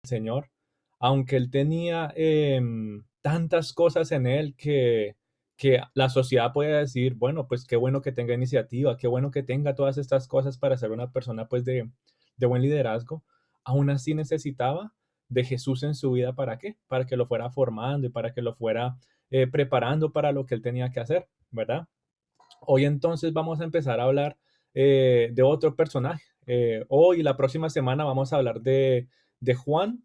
Señor, aunque él tenía tantas cosas en él que la sociedad puede decir, bueno, pues qué bueno que tenga iniciativa, qué bueno que tenga todas estas cosas para ser una persona pues de buen liderazgo, aún así necesitaba de Jesús en su vida. ¿Para qué? Para que lo fuera formando y para que lo fuera preparando para lo que él tenía que hacer, ¿verdad? Hoy entonces vamos a empezar a hablar de otro personaje. Hoy y la próxima semana vamos a hablar de Juan,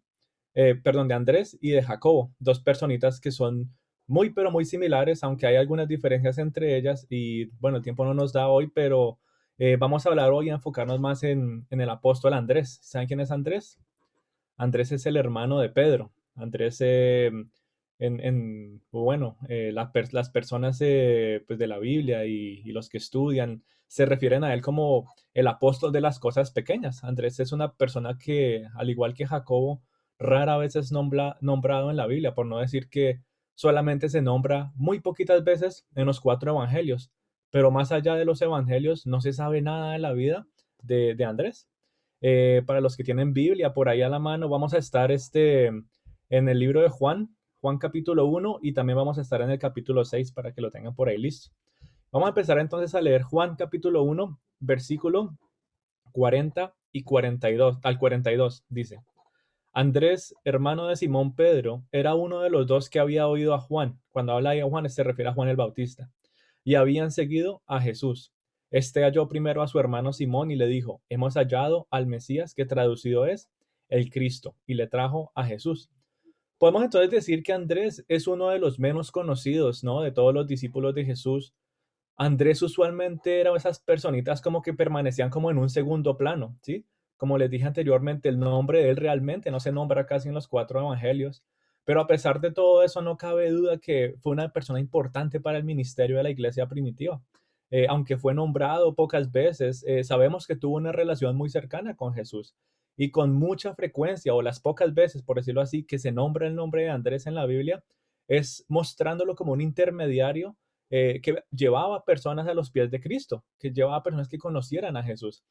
perdón, de Andrés y de Jacobo, dos personitas que son muy, pero muy similares, aunque hay algunas diferencias entre ellas y bueno, el tiempo no nos da hoy, pero vamos a hablar hoy y enfocarnos más en el apóstol Andrés. ¿Saben quién es Andrés? Andrés es el hermano de Pedro. Andrés, bueno, las personas pues de la Biblia y los que estudian se refieren a él como el apóstol de las cosas pequeñas. Andrés es una persona que, al igual que Jacobo, rara vez es nombrado en la Biblia, por no decir que solamente se nombra muy poquitas veces en los cuatro evangelios. Pero más allá de los evangelios, no se sabe nada de la vida de Andrés. Para los que tienen Biblia por ahí a la mano, vamos a estar en el libro de Juan, Juan capítulo 1, y también vamos a estar en el capítulo 6 para que lo tengan por ahí listo. Vamos a empezar entonces a leer Juan capítulo 1, versículo 40 y 42, al 42, dice: Andrés, hermano de Simón Pedro, era uno de los dos que había oído a Juan. Cuando habla de Juan, se refiere a Juan el Bautista. Y habían seguido a Jesús. Este halló primero a su hermano Simón y le dijo: Hemos hallado al Mesías, que traducido es el Cristo, y le trajo a Jesús. Podemos entonces decir que Andrés es uno de los menos conocidos, ¿no? De todos los discípulos de Jesús. Andrés usualmente era esas personitas como que permanecían como en un segundo plano, ¿sí? Como les dije anteriormente, el nombre de él realmente no se nombra casi en los cuatro evangelios, pero a pesar de todo eso no cabe duda que fue una persona importante para el ministerio de la iglesia primitiva. Aunque fue nombrado pocas veces, sabemos que tuvo una relación muy cercana con Jesús y con mucha frecuencia, o las pocas veces, por decirlo así, que se nombra el nombre de Andrés en la Biblia, es mostrándolo como un intermediario que llevaba personas a los pies de Cristo, que llevaba personas que conocieran a Jesús.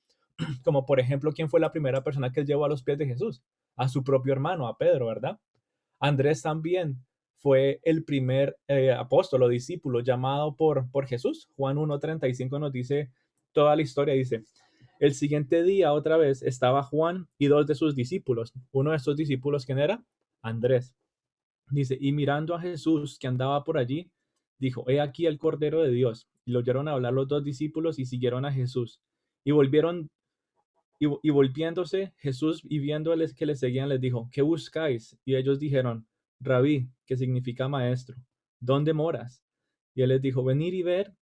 Como por ejemplo, ¿quién fue la primera persona que él llevó a los pies de Jesús? A su propio hermano, a Pedro, ¿verdad? Andrés también fue el primer apóstol o discípulo llamado por Jesús. Juan 1:35 nos dice toda la historia, dice: el siguiente día otra vez estaba Juan y dos de sus discípulos. Uno de estos discípulos, ¿quién era? Andrés. Dice, y mirando a Jesús que andaba por allí, dijo: He aquí el Cordero de Dios. Y lo oyeron hablar los dos discípulos y siguieron a Jesús. Y volvieron, y volviéndose Jesús y viéndoles que les seguían, les dijo: ¿Qué buscáis? Y ellos dijeron: Rabí, que significa maestro, ¿dónde moras? Y él les dijo: Venir y ver.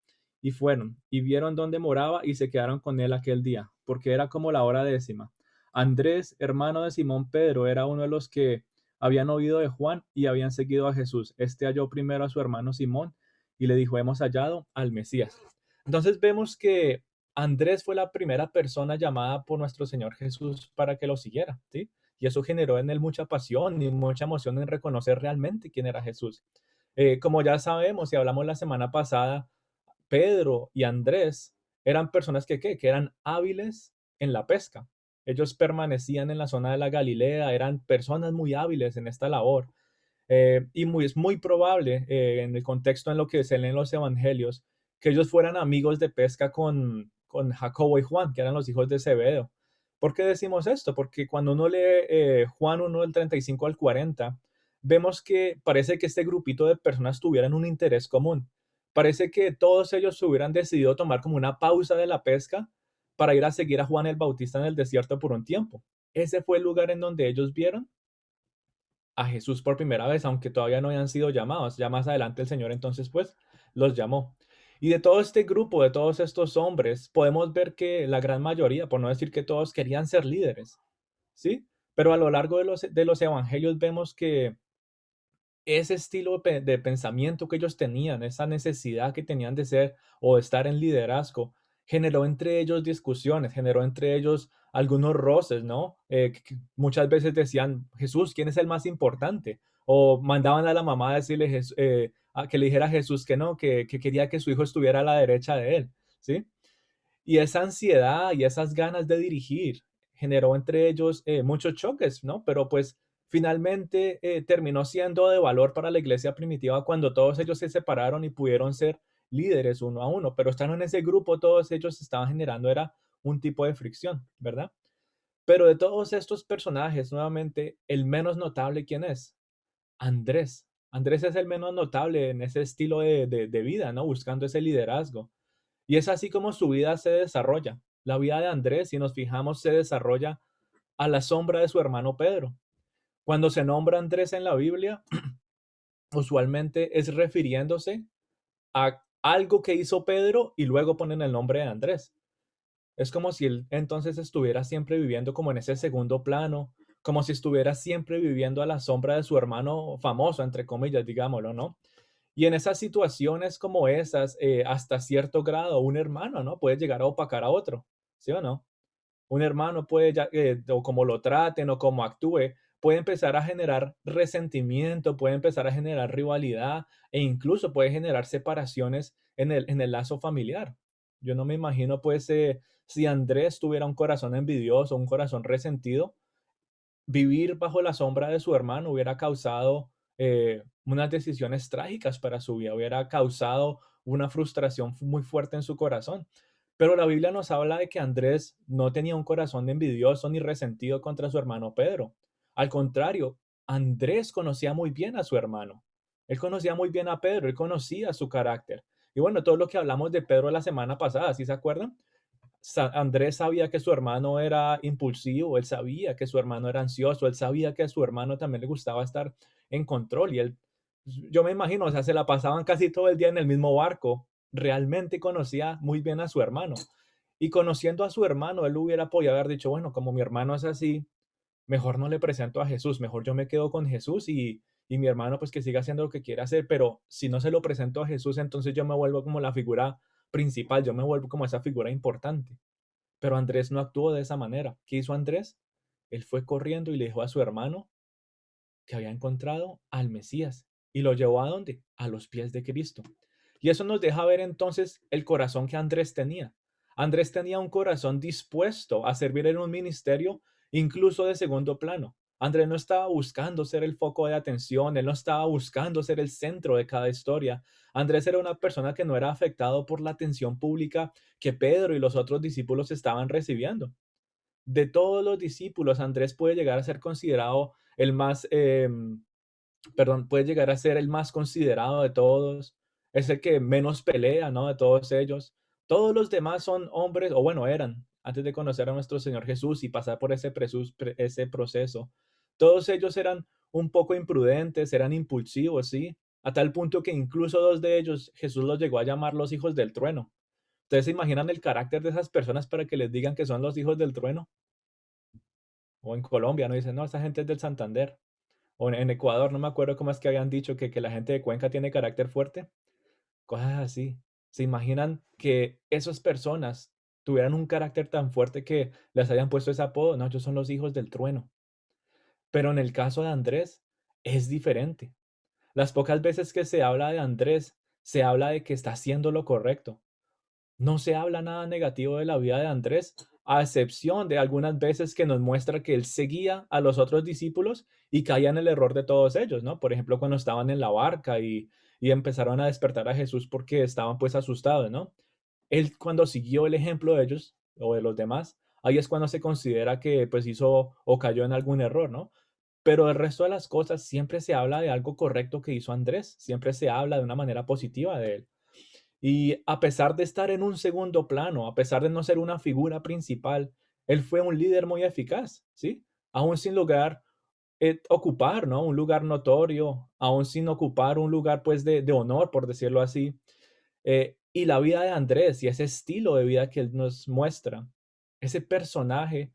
Y fueron, y vieron dónde moraba, y se quedaron con él aquel día, porque era como la hora décima. Andrés, hermano de Simón Pedro, era uno de los que habían oído de Juan y habían seguido a Jesús. Este halló primero a su hermano Simón y le dijo: Hemos hallado al Mesías. Entonces vemos que Andrés fue la primera persona llamada por nuestro Señor Jesús para que lo siguiera, ¿sí? Y eso generó en él mucha pasión y mucha emoción en reconocer realmente quién era Jesús. Como ya sabemos y hablamos la semana pasada, Pedro y Andrés eran personas que eran hábiles en la pesca. Ellos permanecían en la zona de la Galilea, eran personas muy hábiles en esta labor. Es muy probable, en el contexto en lo que se leen los evangelios, que ellos fueran amigos de pesca con Jacobo y Juan, que eran los hijos de Zebedeo. ¿Por qué decimos esto? Porque cuando uno lee Juan 1 del 35 al 40, vemos que parece que este grupito de personas tuvieran un interés común. Parece que todos ellos se hubieran decidido tomar como una pausa de la pesca para ir a seguir a Juan el Bautista en el desierto por un tiempo. Ese fue el lugar en donde ellos vieron a Jesús por primera vez, aunque todavía no habían sido llamados. Ya más adelante el Señor entonces pues los llamó. Y de todo este grupo, de todos estos hombres, podemos ver que la gran mayoría, por no decir que todos, querían ser líderes, ¿sí? Pero a lo largo de los evangelios vemos que ese estilo de pensamiento que ellos tenían, esa necesidad que tenían de ser o de estar en liderazgo, generó entre ellos discusiones, generó entre ellos algunos roces, ¿no? Que muchas veces decían: Jesús, ¿quién es el más importante? O mandaban a la mamá a decirle a que le dijera a Jesús que no, que quería que su hijo estuviera a la derecha de él, ¿sí? Y esa ansiedad y esas ganas de dirigir generó entre ellos muchos choques, ¿no? Pero pues finalmente terminó siendo de valor para la iglesia primitiva cuando todos ellos se separaron y pudieron ser líderes uno a uno, pero estando en ese grupo, todos ellos estaban generando, era un tipo de fricción, ¿verdad? Pero de todos estos personajes, nuevamente, el menos notable, ¿quién es? Andrés. Andrés es el menos notable en ese estilo de vida, ¿no? Buscando ese liderazgo. Y es así como su vida se desarrolla. La vida de Andrés, si nos fijamos, se desarrolla a la sombra de su hermano Pedro. Cuando se nombra Andrés en la Biblia, usualmente es refiriéndose a algo que hizo Pedro y luego ponen el nombre de Andrés. Es como si él entonces estuviera siempre viviendo como en ese segundo plano, como si estuviera siempre viviendo a la sombra de su hermano famoso, entre comillas, digámoslo, ¿no? Y en esas situaciones como esas, hasta cierto grado, un hermano, ¿no? Puede llegar a opacar a otro, ¿sí o no? Un hermano puede, o como lo traten o como actúe, puede empezar a generar resentimiento, puede empezar a generar rivalidad e incluso puede generar separaciones en el lazo familiar. Yo no me imagino, pues, si Andrés tuviera un corazón envidioso, un corazón resentido, vivir bajo la sombra de su hermano hubiera causado unas decisiones trágicas para su vida, hubiera causado una frustración muy fuerte en su corazón. Pero la Biblia nos habla de que Andrés no tenía un corazón envidioso ni resentido contra su hermano Pedro. Al contrario, Andrés conocía muy bien a su hermano. Él conocía muy bien a Pedro, él conocía su carácter. Y bueno, todo lo que hablamos de Pedro la semana pasada, ¿sí se acuerdan? Andrés sabía que su hermano era impulsivo, él sabía que su hermano era ansioso, él sabía que a su hermano también le gustaba estar en control y él, yo me imagino, o sea, se la pasaban casi todo el día en el mismo barco. Realmente conocía muy bien a su hermano. Y conociendo a su hermano, él hubiera podido haber dicho, bueno, como mi hermano es así, mejor no le presento a Jesús, mejor yo me quedo con Jesús y mi hermano pues que siga haciendo lo que quiera hacer, pero si no se lo presento a Jesús, entonces yo me vuelvo como la figura principal, yo me vuelvo como esa figura importante. Pero Andrés no actuó de esa manera. ¿Qué hizo Andrés? Él fue corriendo y le dijo a su hermano que había encontrado al Mesías y lo llevó a dónde? A los pies de Cristo. Y eso nos deja ver entonces el corazón que Andrés tenía. Andrés tenía un corazón dispuesto a servir en un ministerio incluso de segundo plano. Andrés no estaba buscando ser el foco de atención, él no estaba buscando ser el centro de cada historia. Andrés era una persona que no era afectado por la atención pública que Pedro y los otros discípulos estaban recibiendo. De todos los discípulos, Andrés puede llegar a ser considerado el más, perdón, puede llegar a ser el más considerado de todos, es el que menos pelea, ¿no? De todos ellos. Todos los demás son hombres, o bueno, eran, antes de conocer a nuestro Señor Jesús y pasar por ese proceso. Todos ellos eran un poco imprudentes, eran impulsivos, ¿sí? A tal punto que incluso dos de ellos, Jesús los llegó a llamar los hijos del trueno. ¿Ustedes se imaginan el carácter de esas personas para que les digan que son los hijos del trueno? O en Colombia, ¿no? Dicen, no, esa gente es del Santander. O en Ecuador, no me acuerdo cómo es que habían dicho que la gente de Cuenca tiene carácter fuerte. Cosas así. ¿Se imaginan que esas personas tuvieran un carácter tan fuerte que les hayan puesto ese apodo? No, ellos son los hijos del trueno. Pero en el caso de Andrés es diferente. Las pocas veces que se habla de Andrés, se habla de que está haciendo lo correcto. No se habla nada negativo de la vida de Andrés, a excepción de algunas veces que nos muestra que él seguía a los otros discípulos y caía en el error de todos ellos, ¿no? Por ejemplo, cuando estaban en la barca y empezaron a despertar a Jesús porque estaban pues asustados, ¿no? Él cuando siguió el ejemplo de ellos o de los demás, ahí es cuando se considera que pues hizo o cayó en algún error, ¿no? Pero el resto de las cosas siempre se habla de algo correcto que hizo Andrés, siempre se habla de una manera positiva de él. Y a pesar de estar en un segundo plano, a pesar de no ser una figura principal, él fue un líder muy eficaz, ¿sí? Aún sin lograr ocupar, ¿no? Un lugar notorio, aún sin ocupar un lugar, pues, de honor, por decirlo así. Y la vida de Andrés y ese estilo de vida que él nos muestra, ese personaje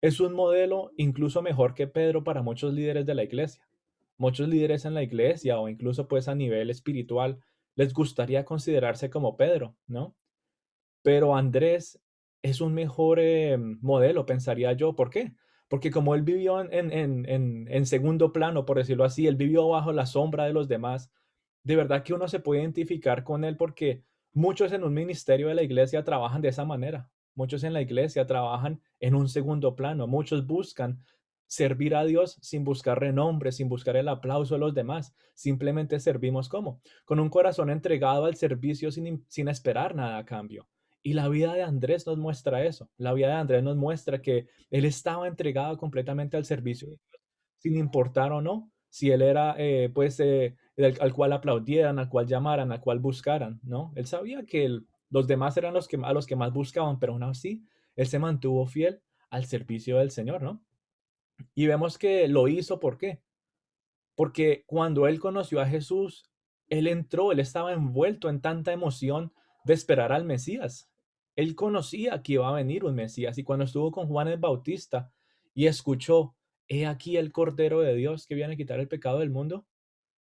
es un modelo incluso mejor que Pedro para muchos líderes de la iglesia. Muchos líderes en la iglesia o incluso pues a nivel espiritual les gustaría considerarse como Pedro, ¿no? Pero Andrés es un mejor modelo, pensaría yo. ¿Por qué? Porque como él vivió en segundo plano, por decirlo así, él vivió bajo la sombra de los demás, de verdad que uno se puede identificar con él porque muchos en un ministerio de la iglesia trabajan de esa manera. Muchos en la iglesia trabajan en un segundo plano. Muchos buscan servir a Dios sin buscar renombre, sin buscar el aplauso de los demás. Simplemente servimos como con un corazón entregado al servicio sin esperar nada a cambio. Y la vida de Andrés nos muestra eso. La vida de Andrés nos muestra que él estaba entregado completamente al servicio, sin importar o no si él era, al cual aplaudieran, al cual llamaran, al cual buscaran, ¿no? Él sabía que los demás eran a los que más buscaban, pero aún así, él se mantuvo fiel al servicio del Señor, ¿no? Y vemos que lo hizo, ¿por qué? Porque cuando él conoció a Jesús, él estaba envuelto en tanta emoción de esperar al Mesías. Él conocía que iba a venir un Mesías y cuando estuvo con Juan el Bautista y escuchó, he aquí el Cordero de Dios que viene a quitar el pecado del mundo,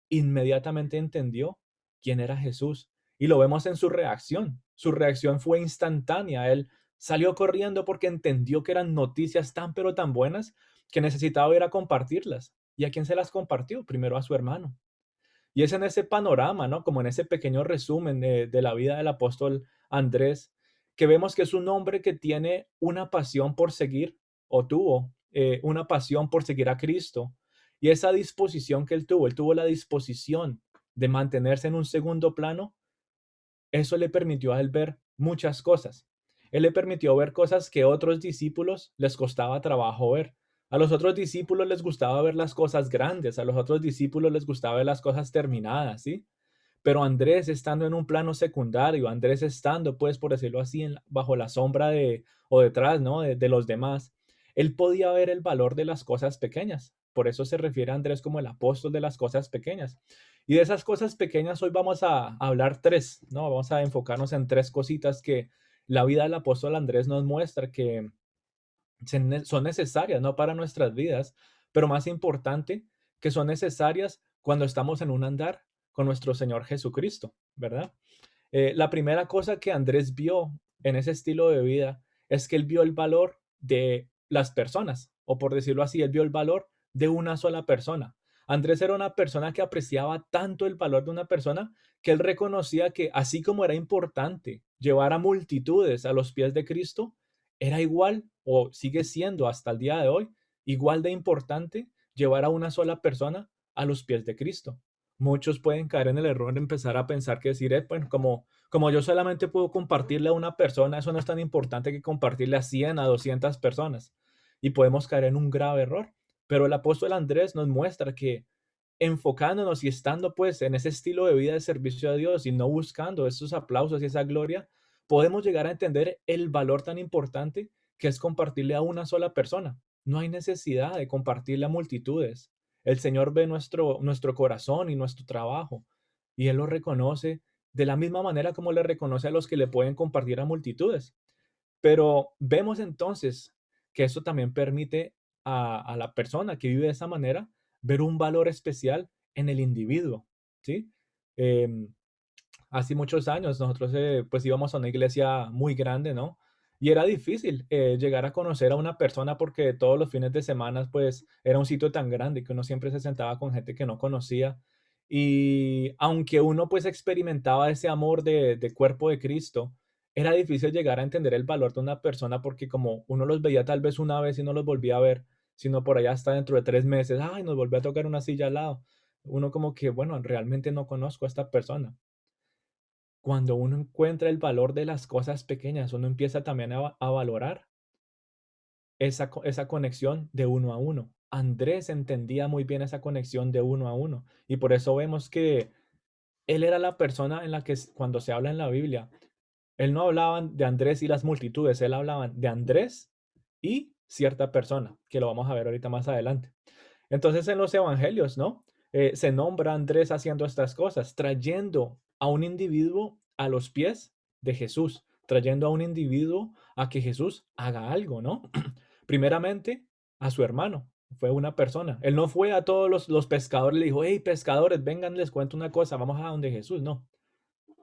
inmediatamente entendió quién era Jesús. Y lo vemos en su reacción. Su reacción fue instantánea. Él salió corriendo porque entendió que eran noticias tan pero tan buenas que necesitaba ir a compartirlas. ¿Y a quién se las compartió? Primero a su hermano. Y es en ese panorama, ¿no? Como en ese pequeño resumen de la vida del apóstol Andrés, que vemos que es un hombre que tiene una pasión por seguir, o tuvo una pasión por seguir a Cristo. Y esa disposición que él tuvo la disposición de mantenerse en un segundo plano, eso le permitió a él ver muchas cosas. Él le permitió ver cosas que a otros discípulos les costaba trabajo ver. A los otros discípulos les gustaba ver las cosas grandes, a los otros discípulos les gustaba ver las cosas terminadas, ¿sí? Pero Andrés estando en un plano secundario, Andrés estando, pues, por decirlo así, bajo la sombra de o detrás, ¿no? De los demás, él podía ver el valor de las cosas pequeñas. Por eso se refiere a Andrés como el apóstol de las cosas pequeñas. Y de esas cosas pequeñas hoy vamos a hablar tres, ¿no? Vamos a enfocarnos en tres cositas que la vida del apóstol Andrés nos muestra que son necesarias, ¿no? Para nuestras vidas, pero más importante, que son necesarias cuando estamos en un andar con nuestro Señor Jesucristo, ¿verdad? La primera cosa que Andrés vio en ese estilo de vida es que él vio el valor de las personas, o por decirlo así, él vio el valor de una sola persona. Andrés era una persona que apreciaba tanto el valor de una persona que él reconocía que así como era importante llevar a multitudes a los pies de Cristo, era igual o sigue siendo hasta el día de hoy igual de importante llevar a una sola persona a los pies de Cristo. Muchos pueden caer en el error de empezar a pensar que decir, bueno, como yo solamente puedo compartirle a una persona, eso no es tan importante que compartirle a 100, a 200 personas. Y podemos caer en un grave error. Pero el apóstol Andrés nos muestra que enfocándonos y estando pues en ese estilo de vida de servicio a Dios y no buscando esos aplausos y esa gloria, podemos llegar a entender el valor tan importante que es compartirle a una sola persona. No hay necesidad de compartirle a multitudes. El Señor ve nuestro corazón y nuestro trabajo y Él lo reconoce de la misma manera como le reconoce a los que le pueden compartir a multitudes. Pero vemos entonces que eso también permite a la persona que vive de esa manera ver un valor especial en el individuo, ¿sí? Em, Hace muchos años nosotros pues íbamos a una iglesia muy grande, ¿no? Y era difícil llegar a conocer a una persona porque todos los fines de semana pues era un sitio tan grande que uno siempre se sentaba con gente que no conocía. Y aunque uno pues experimentaba ese amor de cuerpo de Cristo, era difícil llegar a entender el valor de una persona porque como uno los veía tal vez una vez y no los volvía a ver, sino por allá hasta dentro de 3 meses, ay, nos volvió a tocar una silla al lado. Uno como que, bueno, realmente no conozco a esta persona. Cuando uno encuentra el valor de las cosas pequeñas, uno empieza también a valorar esa conexión de uno a uno. Andrés entendía muy bien esa conexión de uno a uno y por eso vemos que él era la persona en la que cuando se habla en la Biblia, él no hablaban de Andrés y las multitudes, él hablaban de Andrés y cierta persona, que lo vamos a ver ahorita más adelante. Entonces en los evangelios, ¿no? Se nombra a Andrés haciendo estas cosas, trayendo a un individuo a los pies de Jesús, trayendo a un individuo a que Jesús haga algo, ¿no? Primeramente a su hermano, fue una persona. Él no fue a todos los pescadores, le dijo, hey, pescadores, vengan, les cuento una cosa, vamos a donde Jesús. No,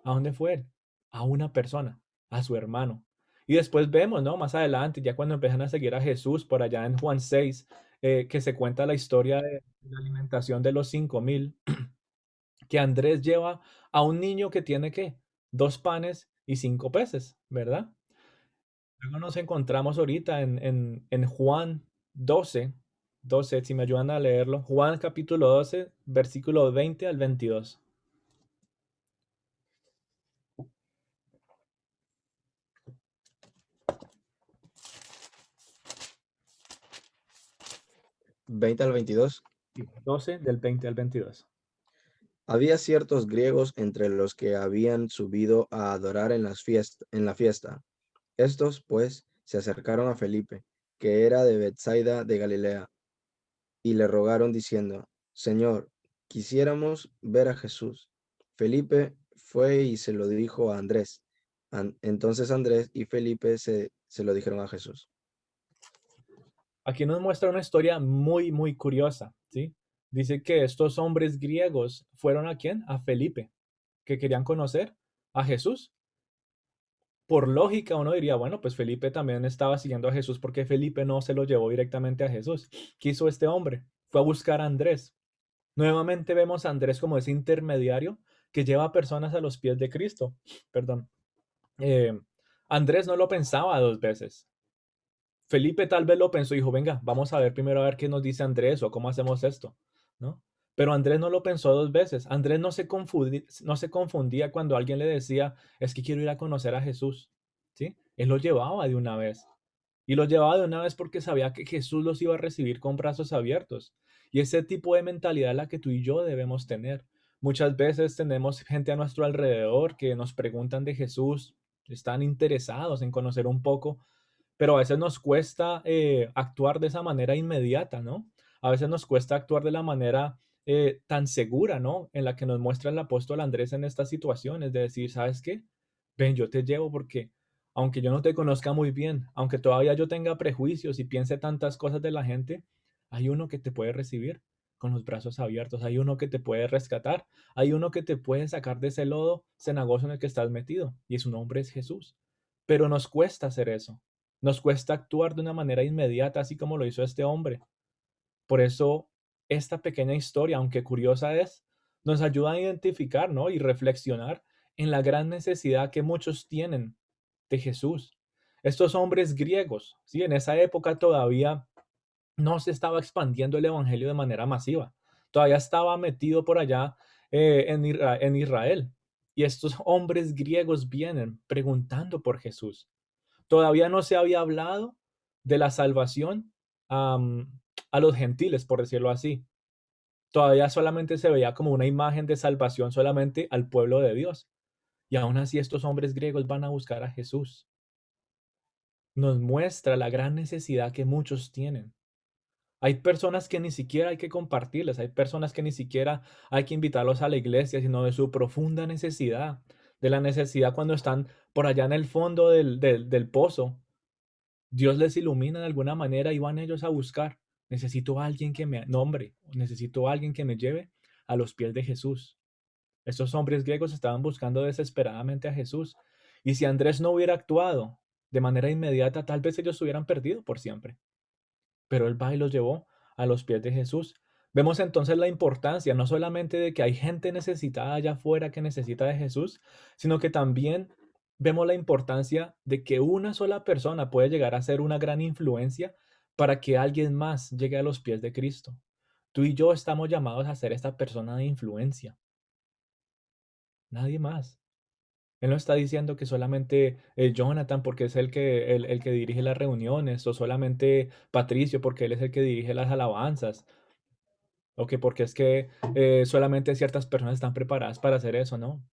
¿a dónde fue él? A una persona, a su hermano. Y después vemos, ¿no? Más adelante, ya cuando empiezan a seguir a Jesús por allá en Juan 6, que se cuenta la historia de la alimentación de los 5,000, que Andrés lleva a un niño que tiene, ¿qué? 2 panes y 5 peces, ¿verdad? Luego nos encontramos ahorita en Juan 12, 12, si me ayudan a leerlo. Juan capítulo 12, versículo 20 al 22. 20 al 22. Sí, 12 del 20 al 22. Había ciertos griegos entre los que habían subido a adorar en la fiesta. Estos, pues, se acercaron a Felipe, que era de Bethsaida de Galilea, y le rogaron diciendo: Señor, quisiéramos ver a Jesús. Felipe fue y se lo dijo a Andrés. Entonces Andrés y Felipe se lo dijeron a Jesús. Aquí nos muestra una historia muy, muy curiosa, ¿sí? Dice que estos hombres griegos fueron ¿a quién? A Felipe, que querían conocer a Jesús. Por lógica, uno diría, bueno, pues Felipe también estaba siguiendo a Jesús porque Felipe no se lo llevó directamente a Jesús. ¿Qué hizo este hombre? Fue a buscar a Andrés. Nuevamente vemos a Andrés como ese intermediario que lleva a personas a los pies de Cristo. Perdón. Eh, Andrés no lo pensaba dos veces. Felipe tal vez lo pensó y dijo, venga, vamos a ver primero a ver qué nos dice Andrés o cómo hacemos esto, ¿no? Pero Andrés no lo pensó dos veces. Andrés no se confundía cuando alguien le decía, es que quiero ir a conocer a Jesús, ¿sí? Él lo llevaba de una vez. Y lo llevaba de una vez porque sabía que Jesús los iba a recibir con brazos abiertos. Y ese tipo de mentalidad es la que tú y yo debemos tener. Muchas veces tenemos gente a nuestro alrededor que nos preguntan de Jesús, están interesados en conocer un poco, pero a veces nos cuesta actuar de esa manera inmediata, ¿no? A veces nos cuesta actuar de la manera tan segura, ¿no? En la que nos muestra el apóstol Andrés en estas situaciones, de decir, ¿sabes qué? Ven, yo te llevo porque aunque yo no te conozca muy bien, aunque todavía yo tenga prejuicios y piense tantas cosas de la gente, hay uno que te puede recibir con los brazos abiertos, hay uno que te puede rescatar, hay uno que te puede sacar de ese lodo cenagoso en el que estás metido, y su nombre es Jesús. Pero nos cuesta hacer eso. Nos cuesta actuar de una manera inmediata, así como lo hizo este hombre. Por eso, esta pequeña historia, aunque curiosa es, nos ayuda a identificar, ¿no? Y reflexionar en la gran necesidad que muchos tienen de Jesús. Estos hombres griegos, ¿sí? En esa época todavía no se estaba expandiendo el evangelio de manera masiva. Todavía estaba metido por allá en Israel. Y estos hombres griegos vienen preguntando por Jesús. Todavía no se había hablado de la salvación am, a los gentiles, por decirlo así. Todavía solamente se veía como una imagen de salvación solamente al pueblo de Dios. Y aún así estos hombres griegos van a buscar a Jesús. Nos muestra la gran necesidad que muchos tienen. Hay personas que ni siquiera hay que compartirles, hay personas que ni siquiera hay que invitarlos a la iglesia, sino de su profunda necesidad, de la necesidad cuando están por allá en el fondo del pozo. Dios les ilumina de alguna manera y van ellos a buscar. Necesito a alguien que me nombre, necesito a alguien que me lleve a los pies de Jesús. Estos hombres griegos estaban buscando desesperadamente a Jesús. Y si Andrés no hubiera actuado de manera inmediata, tal vez ellos se hubieran perdido por siempre. Pero él va y los llevó a los pies de Jesús. Vemos entonces la importancia no solamente de que hay gente necesitada allá afuera que necesita de Jesús, sino que también vemos la importancia de que una sola persona puede llegar a ser una gran influencia para que alguien más llegue a los pies de Cristo. Tú y yo estamos llamados a ser esta persona de influencia, nadie más. Él no está diciendo que solamente Jonathan porque es el que dirige las reuniones, o solamente Patricio porque él es el que dirige las alabanzas, o que porque es que solamente ciertas personas están preparadas para hacer eso, ¿no?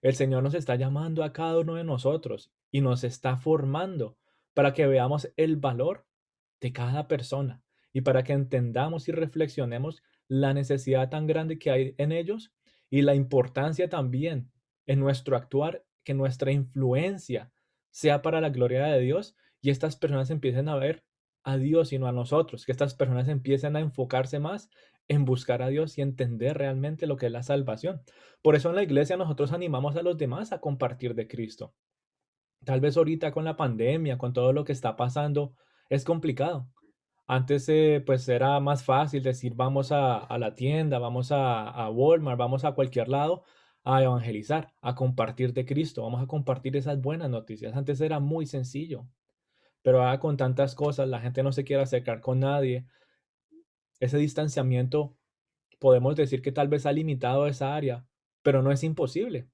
El Señor nos está llamando a cada uno de nosotros y nos está formando para que veamos el valor de cada persona y para que entendamos y reflexionemos la necesidad tan grande que hay en ellos y la importancia también en nuestro actuar, que nuestra influencia sea para la gloria de Dios y estas personas empiecen a ver a Dios y no a nosotros, que estas personas empiecen a enfocarse más en buscar a Dios y entender realmente lo que es la salvación. Por eso en la iglesia nosotros animamos a los demás a compartir de Cristo. Tal vez ahorita con la pandemia, con todo lo que está pasando, es complicado. Antes pues era más fácil decir vamos a la tienda, vamos a Walmart, vamos a cualquier lado a evangelizar, a compartir de Cristo, vamos a compartir esas buenas noticias. Antes era muy sencillo, pero ahora con tantas cosas la gente no se quiere acercar con nadie. ese distanciamiento podemos decir que tal vez ha limitado esa área, pero no es imposible.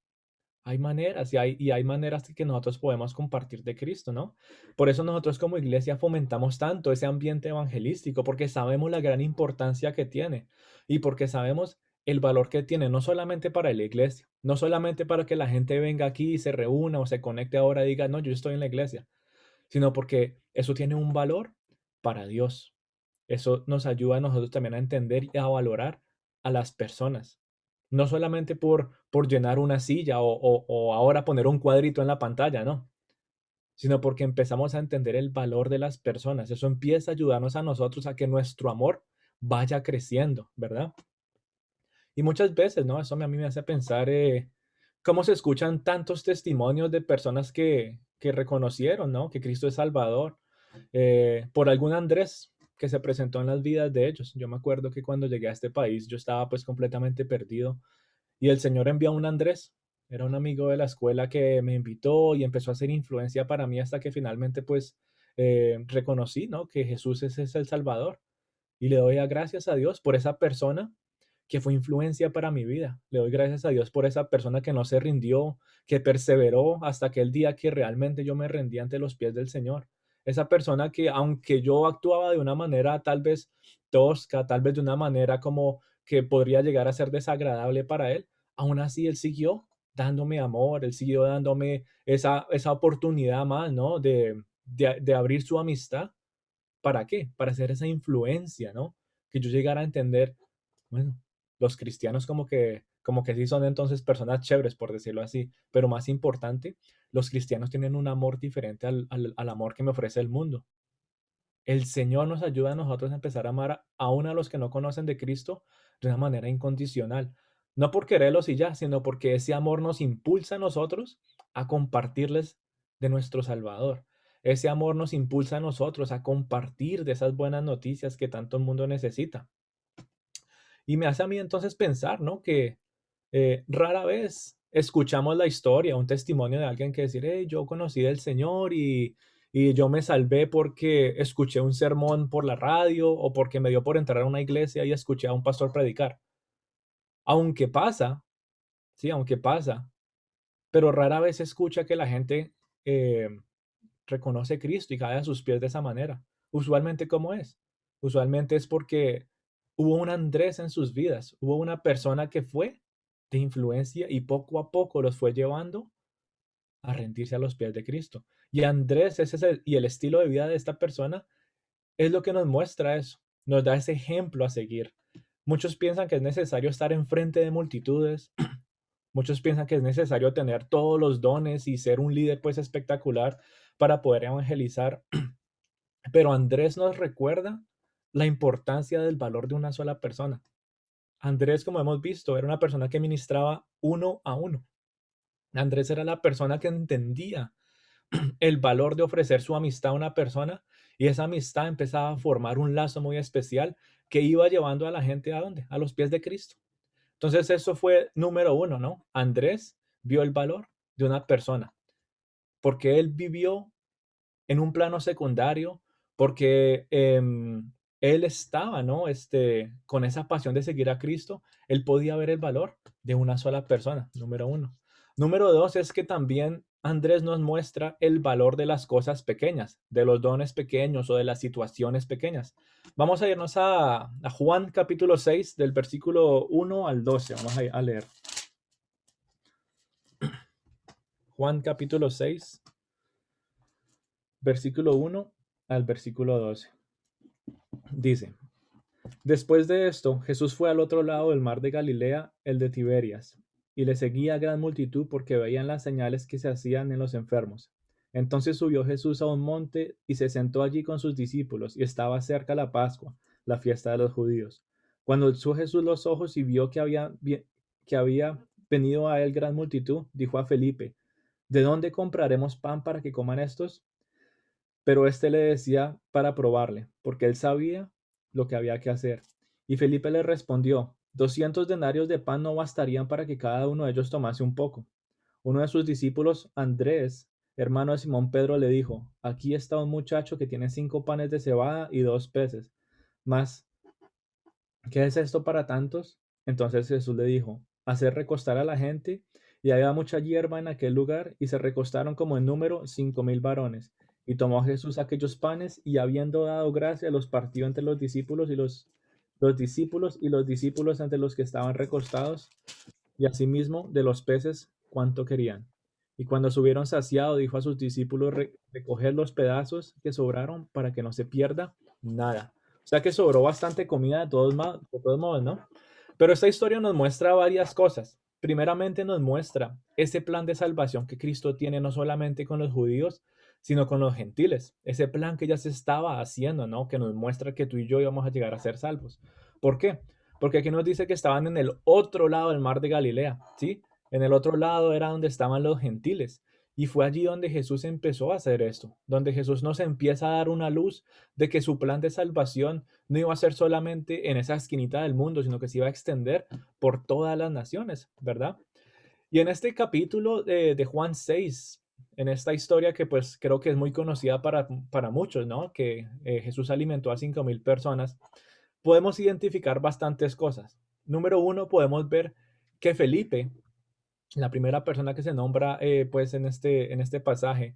Hay maneras y hay maneras que nosotros podemos compartir de Cristo, ¿no? Por eso nosotros como iglesia fomentamos tanto ese ambiente evangelístico, porque sabemos la gran importancia que tiene y porque sabemos el valor que tiene, no solamente para la iglesia, no solamente para que la gente venga aquí y se reúna o se conecte ahora y diga, no, yo estoy en la iglesia, sino porque eso tiene un valor para Dios. Eso nos ayuda a nosotros también a entender y a valorar a las personas. No solamente por llenar una silla o ahora poner un cuadrito en la pantalla, no, sino porque empezamos a entender el valor de las personas. Eso empieza a ayudarnos a nosotros a que nuestro amor vaya creciendo, ¿verdad? Y muchas veces, ¿no? Eso a mí me hace pensar cómo se escuchan tantos testimonios de personas que reconocieron, ¿no? Que Cristo es Salvador, por algún Andrés que se presentó en las vidas de ellos. Yo me acuerdo que cuando llegué a este país yo estaba pues completamente perdido y el Señor envió a un Andrés. Era un amigo de la escuela que me invitó y empezó a hacer influencia para mí hasta que finalmente pues reconocí, ¿no? Que Jesús es el Salvador. Y le doy gracias a Dios por esa persona que fue influencia para mi vida. Le doy gracias a Dios por esa persona que no se rindió, que perseveró hasta aquel día que realmente yo me rendí ante los pies del Señor. Esa persona que aunque yo actuaba de una manera tal vez tosca, tal vez de una manera como que podría llegar a ser desagradable para él, aún así él siguió dándome amor, él siguió dándome esa oportunidad más, ¿no? De abrir su amistad. ¿Para qué? Para hacer esa influencia, ¿no? Que yo llegara a entender, bueno, los cristianos como que sí son entonces personas chéveres, por decirlo así, pero más importante, los cristianos tienen un amor diferente al amor que me ofrece el mundo. El Señor nos ayuda a nosotros a empezar a amar aún a los que no conocen de Cristo de una manera incondicional. No por quererlos y ya, sino porque ese amor nos impulsa a nosotros a compartirles de nuestro Salvador. Ese amor nos impulsa a nosotros a compartir de esas buenas noticias que tanto el mundo necesita. Y me hace a mí entonces pensar, ¿no? Que rara vez escuchamos la historia, un testimonio de alguien que decir, hey, yo conocí del Señor y yo me salvé porque escuché un sermón por la radio o porque me dio por entrar a una iglesia y escuché a un pastor predicar. Aunque pasa, sí, aunque pasa, pero rara vez se escucha que la gente eh, reconoce a Cristo y cae a sus pies de esa manera. Usualmente, ¿cómo es? Usualmente es porque hubo un Andrés en sus vidas, hubo una persona que fue de influencia y poco a poco los fue llevando a rendirse a los pies de Cristo. Y Andrés, y el estilo de vida de esta persona es lo que nos muestra eso, nos da ese ejemplo a seguir. Muchos piensan que es necesario estar enfrente de multitudes, muchos piensan que es necesario tener todos los dones y ser un líder pues espectacular para poder evangelizar, pero Andrés nos recuerda la importancia del valor de una sola persona. Andrés, como hemos visto, era una persona que ministraba uno a uno. Andrés era la persona que entendía el valor de ofrecer su amistad a una persona y esa amistad empezaba a formar un lazo muy especial que iba llevando a la gente ¿a dónde? A los pies de Cristo. Entonces eso fue número uno, ¿no? Andrés vio el valor de una persona porque él vivió en un plano secundario, porque él estaba, ¿no? Con esa pasión de seguir a Cristo, él podía ver el valor de una sola persona, número uno. Número dos es que también Andrés nos muestra el valor de las cosas pequeñas, de los dones pequeños o de las situaciones pequeñas. Vamos a irnos a Juan capítulo 6 del versículo 1 al 12. Vamos a leer. Juan capítulo 6 versículo 1 al versículo 12. Dice, después de esto, Jesús fue al otro lado del mar de Galilea, el de Tiberias, y le seguía gran multitud porque veían las señales que se hacían en los enfermos. Entonces subió Jesús a un monte y se sentó allí con sus discípulos, y estaba cerca la Pascua, la fiesta de los judíos. Cuando alzó Jesús los ojos y vio que había venido a él gran multitud, dijo a Felipe, ¿de dónde compraremos pan para que coman estos? Pero éste le decía para probarle, porque él sabía lo que había que hacer. Y Felipe le respondió, 200 denarios de pan no bastarían para que cada uno de ellos tomase un poco. Uno de sus discípulos, Andrés, hermano de Simón Pedro, le dijo, aquí está un muchacho que tiene 5 panes de cebada y 2 peces, mas ¿qué es esto para tantos? Entonces Jesús le dijo, hacer recostar a la gente, y había mucha hierba en aquel lugar, y se recostaron como en número 5,000 varones. Y tomó Jesús aquellos panes, y habiendo dado gracia, los partió entre los discípulos, y los discípulos y los discípulos entre los que estaban recostados, y asimismo de los peces cuanto querían. Y cuando se hubieron saciado, dijo a sus discípulos, recoger los pedazos que sobraron para que no se pierda nada. O sea que sobró bastante comida de todos modos, ¿no? Pero esta historia nos muestra varias cosas. Primeramente nos muestra ese plan de salvación que Cristo tiene no solamente con los judíos, sino con los gentiles. Ese plan que ya se estaba haciendo, ¿no? Que nos muestra que tú y yo íbamos a llegar a ser salvos. ¿Por qué? Porque aquí nos dice que estaban en el otro lado del mar de Galilea, ¿sí? En el otro lado era donde estaban los gentiles. Y fue allí donde Jesús empezó a hacer esto, donde Jesús nos empieza a dar una luz de que su plan de salvación no iba a ser solamente en esa esquinita del mundo, sino que se iba a extender por todas las naciones, ¿verdad? Y en este capítulo de Juan 6, en esta historia que pues creo que es muy conocida para muchos, ¿no? Que Jesús alimentó a 5,000 personas, podemos identificar bastantes cosas. Número uno, podemos ver que Felipe, la primera persona que se nombra pues en este pasaje,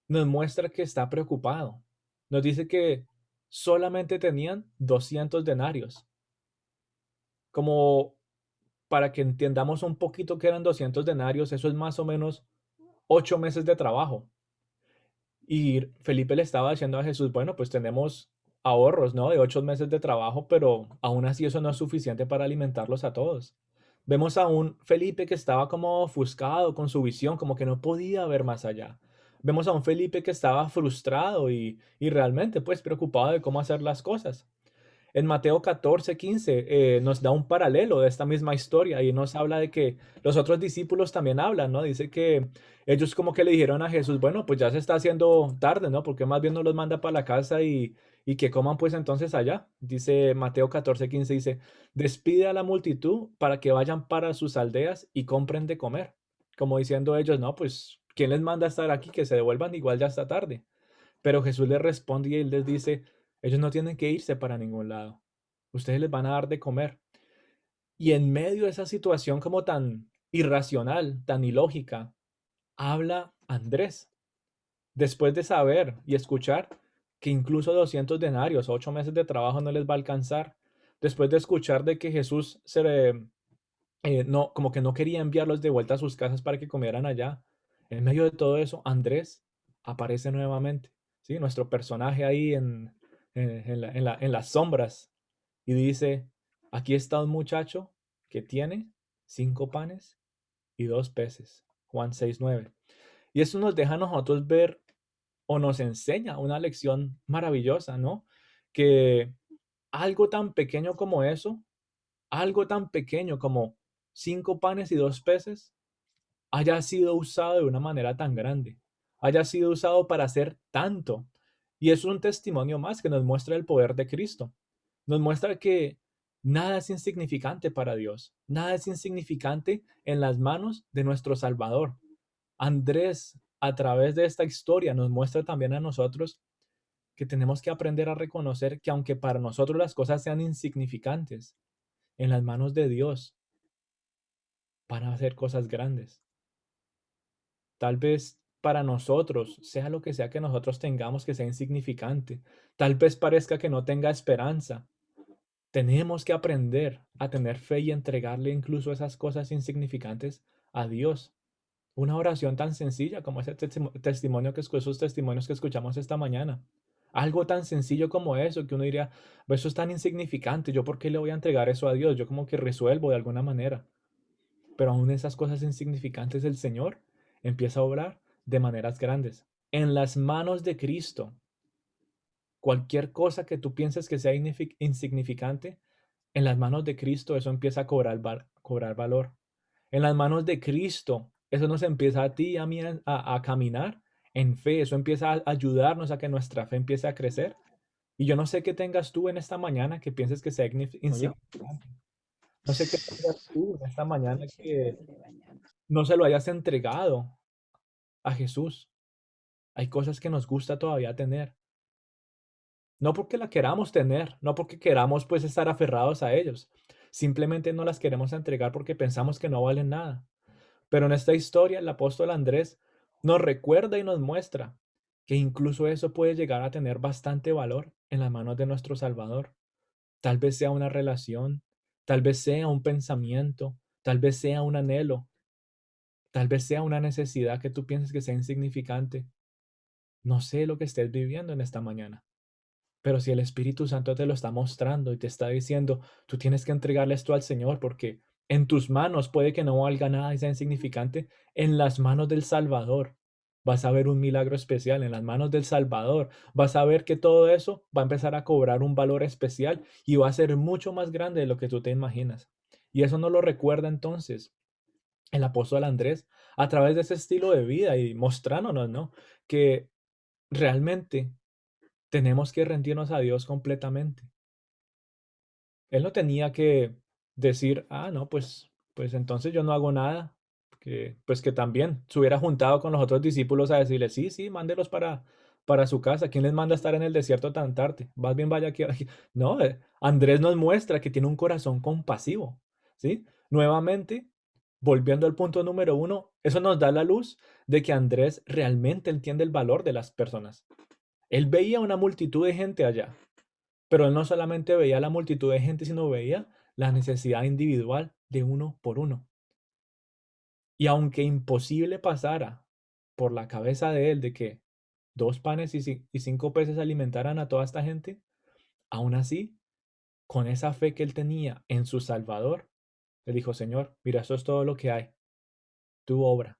nos muestra que está preocupado. Nos dice que solamente tenían 200 denarios. Como para que entendamos un poquito que eran 200 denarios, eso es más o menos 8 meses de trabajo. Y Felipe le estaba diciendo a Jesús, bueno, pues tenemos ahorros, ¿no? De 8 meses de trabajo, pero aún así eso no es suficiente para alimentarlos a todos. Vemos a un Felipe que estaba como ofuscado con su visión, como que no podía ver más allá. Vemos a un Felipe que estaba frustrado y realmente pues preocupado de cómo hacer las cosas. En Mateo 14:15 nos da un paralelo de esta misma historia y nos habla de que los otros discípulos también hablan, ¿no? Dice que ellos como que le dijeron a Jesús, bueno, pues ya se está haciendo tarde, ¿no? Porque más bien no los manda para la casa y que coman pues entonces allá. Dice Mateo 14:15, dice, despide a la multitud para que vayan para sus aldeas y compren de comer. Como diciendo ellos, no, pues, ¿quién les manda a estar aquí? Que se devuelvan, igual ya está tarde. Pero Jesús les responde y él les dice, ellos no tienen que irse para ningún lado. Ustedes les van a dar de comer. Y en medio de esa situación como tan irracional, tan ilógica, habla Andrés. Después de saber y escuchar que incluso 200 denarios, 8 meses de trabajo no les va a alcanzar. Después de escuchar de que Jesús no, como que no quería enviarlos de vuelta a sus casas para que comieran allá. En medio de todo eso, Andrés aparece nuevamente, ¿sí? Nuestro personaje ahí en las sombras y dice, aquí está un muchacho que tiene 5 panes y 2 peces. Juan 6:9. Y eso nos deja a nosotros ver o nos enseña una lección maravillosa, ¿no? Que algo tan pequeño como eso, algo tan pequeño como 5 panes y 2 peces haya sido usado de una manera tan grande, haya sido usado para hacer tanto. Y es un testimonio más que nos muestra el poder de Cristo. Nos muestra que nada es insignificante para Dios, nada es insignificante en las manos de nuestro Salvador. Andrés, a través de esta historia, nos muestra también a nosotros que tenemos que aprender a reconocer que aunque para nosotros las cosas sean insignificantes, en las manos de Dios van a hacer cosas grandes. Tal vez para nosotros, sea lo que sea que nosotros tengamos que sea insignificante, tal vez parezca que no tenga esperanza. Tenemos que aprender a tener fe y entregarle incluso esas cosas insignificantes a Dios. Una oración tan sencilla como ese testimonio esos testimonios que escuchamos esta mañana. Algo tan sencillo como eso, que uno diría, "Pues eso es tan insignificante, ¿yo por qué le voy a entregar eso a Dios? Yo como que resuelvo de alguna manera". Pero aún esas cosas insignificantes el Señor empieza a obrar de maneras grandes. En las manos de Cristo, cualquier cosa que tú pienses que sea insignificante, en las manos de Cristo eso empieza a cobrar valor. En las manos de Cristo, eso nos empieza a ti y a mí a caminar en fe. Eso empieza a ayudarnos a que nuestra fe empiece a crecer. Y yo no sé qué tengas tú en esta mañana que pienses que sea Oye, insignificante. No sé qué tengas tú en esta mañana que no se lo hayas entregado a Jesús. Hay cosas que nos gusta todavía tener. No porque la queramos tener, no porque queramos pues estar aferrados a ellos. Simplemente no las queremos entregar porque pensamos que no valen nada. Pero en esta historia el apóstol Andrés nos recuerda y nos muestra que incluso eso puede llegar a tener bastante valor en las manos de nuestro Salvador. Tal vez sea una relación, tal vez sea un pensamiento, tal vez sea un anhelo, tal vez sea una necesidad que tú pienses que sea insignificante. No sé lo que estés viviendo en esta mañana, pero si el Espíritu Santo te lo está mostrando y te está diciendo, tú tienes que entregarle esto al Señor porque en tus manos puede que no valga nada y sea insignificante, en las manos del Salvador vas a ver un milagro especial, en las manos del Salvador vas a ver que todo eso va a empezar a cobrar un valor especial y va a ser mucho más grande de lo que tú te imaginas. Y eso nos lo recuerda entonces el apóstol Andrés a través de ese estilo de vida y mostrándonos, ¿no? Que realmente tenemos que rendirnos a Dios completamente. Él no tenía que decir, ah, no, pues entonces yo no hago nada. Que, pues que también se hubiera juntado con los otros discípulos a decirle, sí, sí, mándelos para su casa. ¿Quién les manda a estar en el desierto tan tarde? Más bien vaya aquí. No, Andrés nos muestra que tiene un corazón compasivo, ¿sí? Nuevamente, volviendo al punto número uno, eso nos da la luz de que Andrés realmente entiende el valor de las personas. Él veía una multitud de gente allá, pero él no solamente veía la multitud de gente, sino veía la necesidad individual de uno por uno. Y aunque imposible pasara por la cabeza de él de que 2 panes y 5 peces alimentaran a toda esta gente, aún así, con esa fe que él tenía en su Salvador, le dijo, Señor, mira, esto es todo lo que hay, tu obra.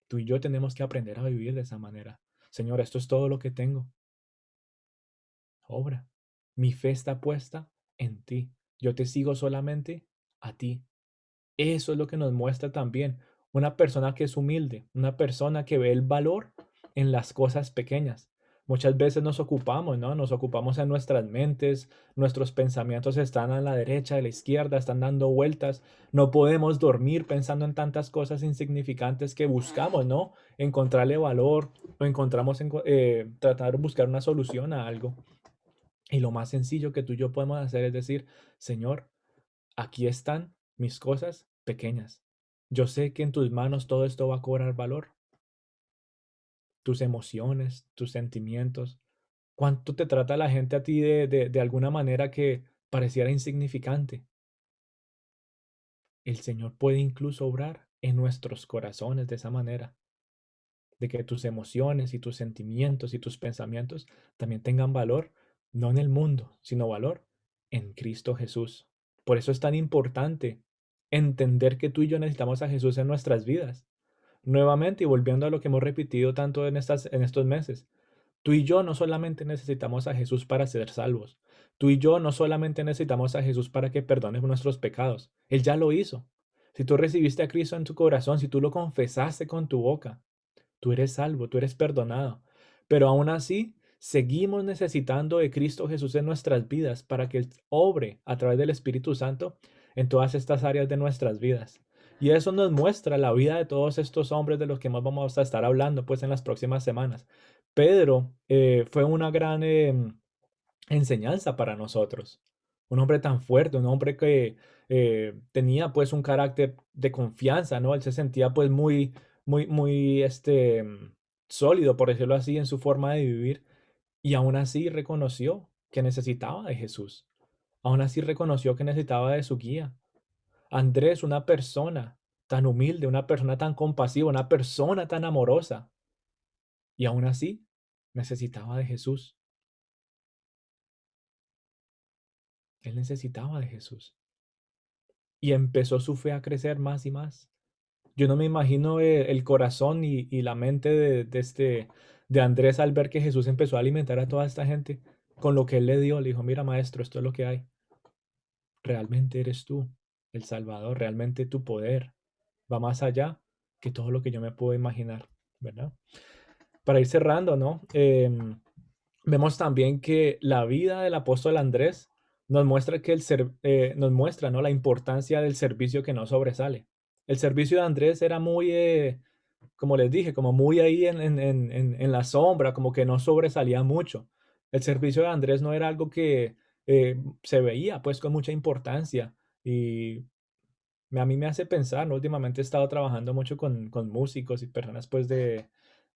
Tú y yo tenemos que aprender a vivir de esa manera. Señor, esto es todo lo que tengo, obra. Mi fe está puesta en ti. Yo te sigo solamente a ti. Eso es lo que nos muestra también una persona que es humilde, una persona que ve el valor en las cosas pequeñas. Muchas veces nos ocupamos, ¿no? Nos ocupamos en nuestras mentes, nuestros pensamientos están a la derecha, a la izquierda, están dando vueltas. No podemos dormir pensando en tantas cosas insignificantes que buscamos, ¿no? Encontrarle valor o encontramos tratar de buscar una solución a algo. Y lo más sencillo que tú y yo podemos hacer es decir, Señor, aquí están mis cosas pequeñas. Yo sé que en tus manos todo esto va a cobrar valor. Tus emociones, tus sentimientos. ¿Cuánto te trata la gente a ti de alguna manera que pareciera insignificante? El Señor puede incluso obrar en nuestros corazones de esa manera, de que tus emociones y tus sentimientos y tus pensamientos también tengan valor, no en el mundo, sino valor en Cristo Jesús. Por eso es tan importante entender que tú y yo necesitamos a Jesús en nuestras vidas. Nuevamente, y volviendo a lo que hemos repetido tanto en estos meses, tú y yo no solamente necesitamos a Jesús para ser salvos. Tú y yo no solamente necesitamos a Jesús para que perdone nuestros pecados. Él ya lo hizo. Si tú recibiste a Cristo en tu corazón, si tú lo confesaste con tu boca, tú eres salvo, tú eres perdonado. Pero aún así, seguimos necesitando de Cristo Jesús en nuestras vidas para que Él obre a través del Espíritu Santo en todas estas áreas de nuestras vidas. Y eso nos muestra la vida de todos estos hombres de los que más vamos a estar hablando pues en las próximas semanas. Pedro fue una gran enseñanza para nosotros. Un hombre tan fuerte, un hombre que tenía pues un carácter de confianza, ¿no? Él se sentía pues muy sólido, por decirlo así, en su forma de vivir y aún así reconoció que necesitaba de Jesús. Aún así reconoció que necesitaba de su guía. Andrés, una persona tan humilde, una persona tan compasiva, una persona tan amorosa y aún así necesitaba de Jesús. Él necesitaba de Jesús. Y empezó su fe a crecer más y más. Yo no me imagino el corazón y la mente de Andrés al ver que Jesús empezó a alimentar a toda esta gente con lo que él le dio. Le dijo, mira maestro, esto es lo que hay. Realmente eres tú, el Salvador. Realmente tu poder va más allá que todo lo que yo me puedo imaginar, ¿verdad? Para ir cerrando, ¿no? Vemos también que la vida del apóstol Andrés nos muestra nos muestra, ¿no? La importancia del servicio que no sobresale. El servicio de Andrés era muy, como les dije, como muy ahí en la sombra, como que no sobresalía mucho. El servicio de Andrés no era algo que se veía pues con mucha importancia y a mí me hace pensar, ¿no? Últimamente he estado trabajando mucho con músicos y personas pues de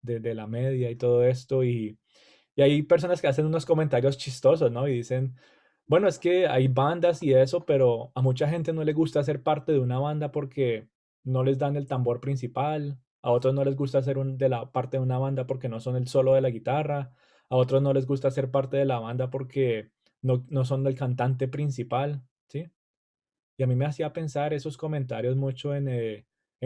la media y todo esto y hay personas que hacen unos comentarios chistosos, ¿no? Y dicen, bueno, es que hay bandas y eso, pero a mucha gente no le gusta ser parte de una banda porque no les dan el tambor principal, a otros no les gusta ser de la parte de una banda porque no son el solo de la guitarra, a otros no les gusta ser parte de la banda porque no son el cantante principal, ¿sí? Y a mí me hacía pensar esos comentarios mucho en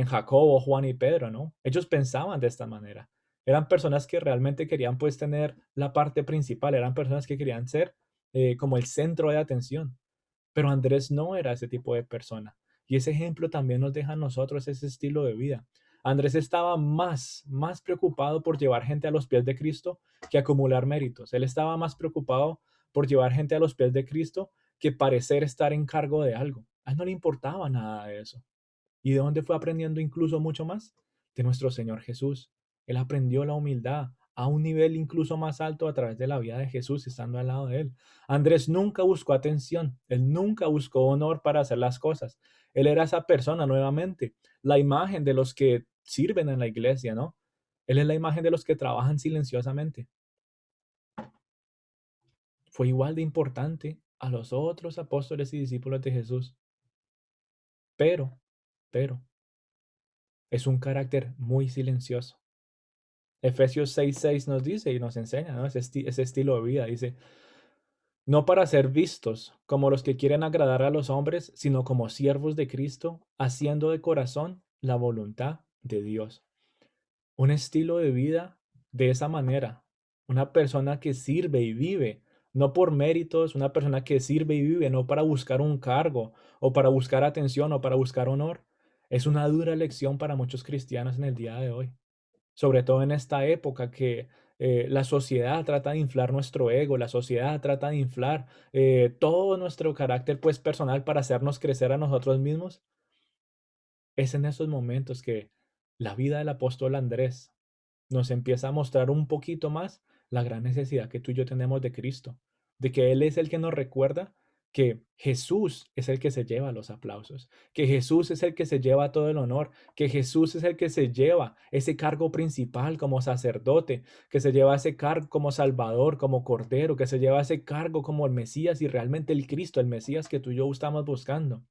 Jacobo, Juan y Pedro, ¿no? Ellos pensaban de esta manera. Eran personas que realmente querían pues tener la parte principal, eran personas que querían ser como el centro de atención. Pero Andrés no era ese tipo de persona. Y ese ejemplo también nos deja a nosotros ese estilo de vida. Andrés estaba más preocupado por llevar gente a los pies de Cristo que acumular méritos. Él estaba más preocupado por llevar gente a los pies de Cristo que parecer estar en cargo de algo. A él no le importaba nada de eso. ¿Y de dónde fue aprendiendo incluso mucho más? De nuestro Señor Jesús. Él aprendió la humildad a un nivel incluso más alto a través de la vida de Jesús, estando al lado de él. Andrés nunca buscó atención, él nunca buscó honor para hacer las cosas. Él era esa persona nuevamente, la imagen de los que sirven en la iglesia, ¿no? Él es la imagen de los que trabajan silenciosamente. Fue igual de importante a los otros apóstoles y discípulos de Jesús, pero, pero, es un carácter muy silencioso. Efesios 6:6 nos dice y nos enseña, ¿no? Ese estilo de vida. Dice, no para ser vistos como los que quieren agradar a los hombres, sino como siervos de Cristo, haciendo de corazón la voluntad de Dios. Un estilo de vida de esa manera. Una persona que sirve y vive, no por méritos, una persona que sirve y vive, no para buscar un cargo o para buscar atención o para buscar honor. Es una dura lección para muchos cristianos en el día de hoy, sobre todo en esta época que la sociedad trata de inflar nuestro ego, la sociedad trata de inflar todo nuestro carácter pues personal para hacernos crecer a nosotros mismos. Es en esos momentos que la vida del apóstol Andrés nos empieza a mostrar un poquito más la gran necesidad que tú y yo tenemos de Cristo, de que Él es el que nos recuerda que Jesús es el que se lleva los aplausos, que Jesús es el que se lleva todo el honor, que Jesús es el que se lleva ese cargo principal como sacerdote, que se lleva ese cargo como Salvador, como Cordero, que se lleva ese cargo como el Mesías y realmente el Cristo, el Mesías que tú y yo estamos buscando.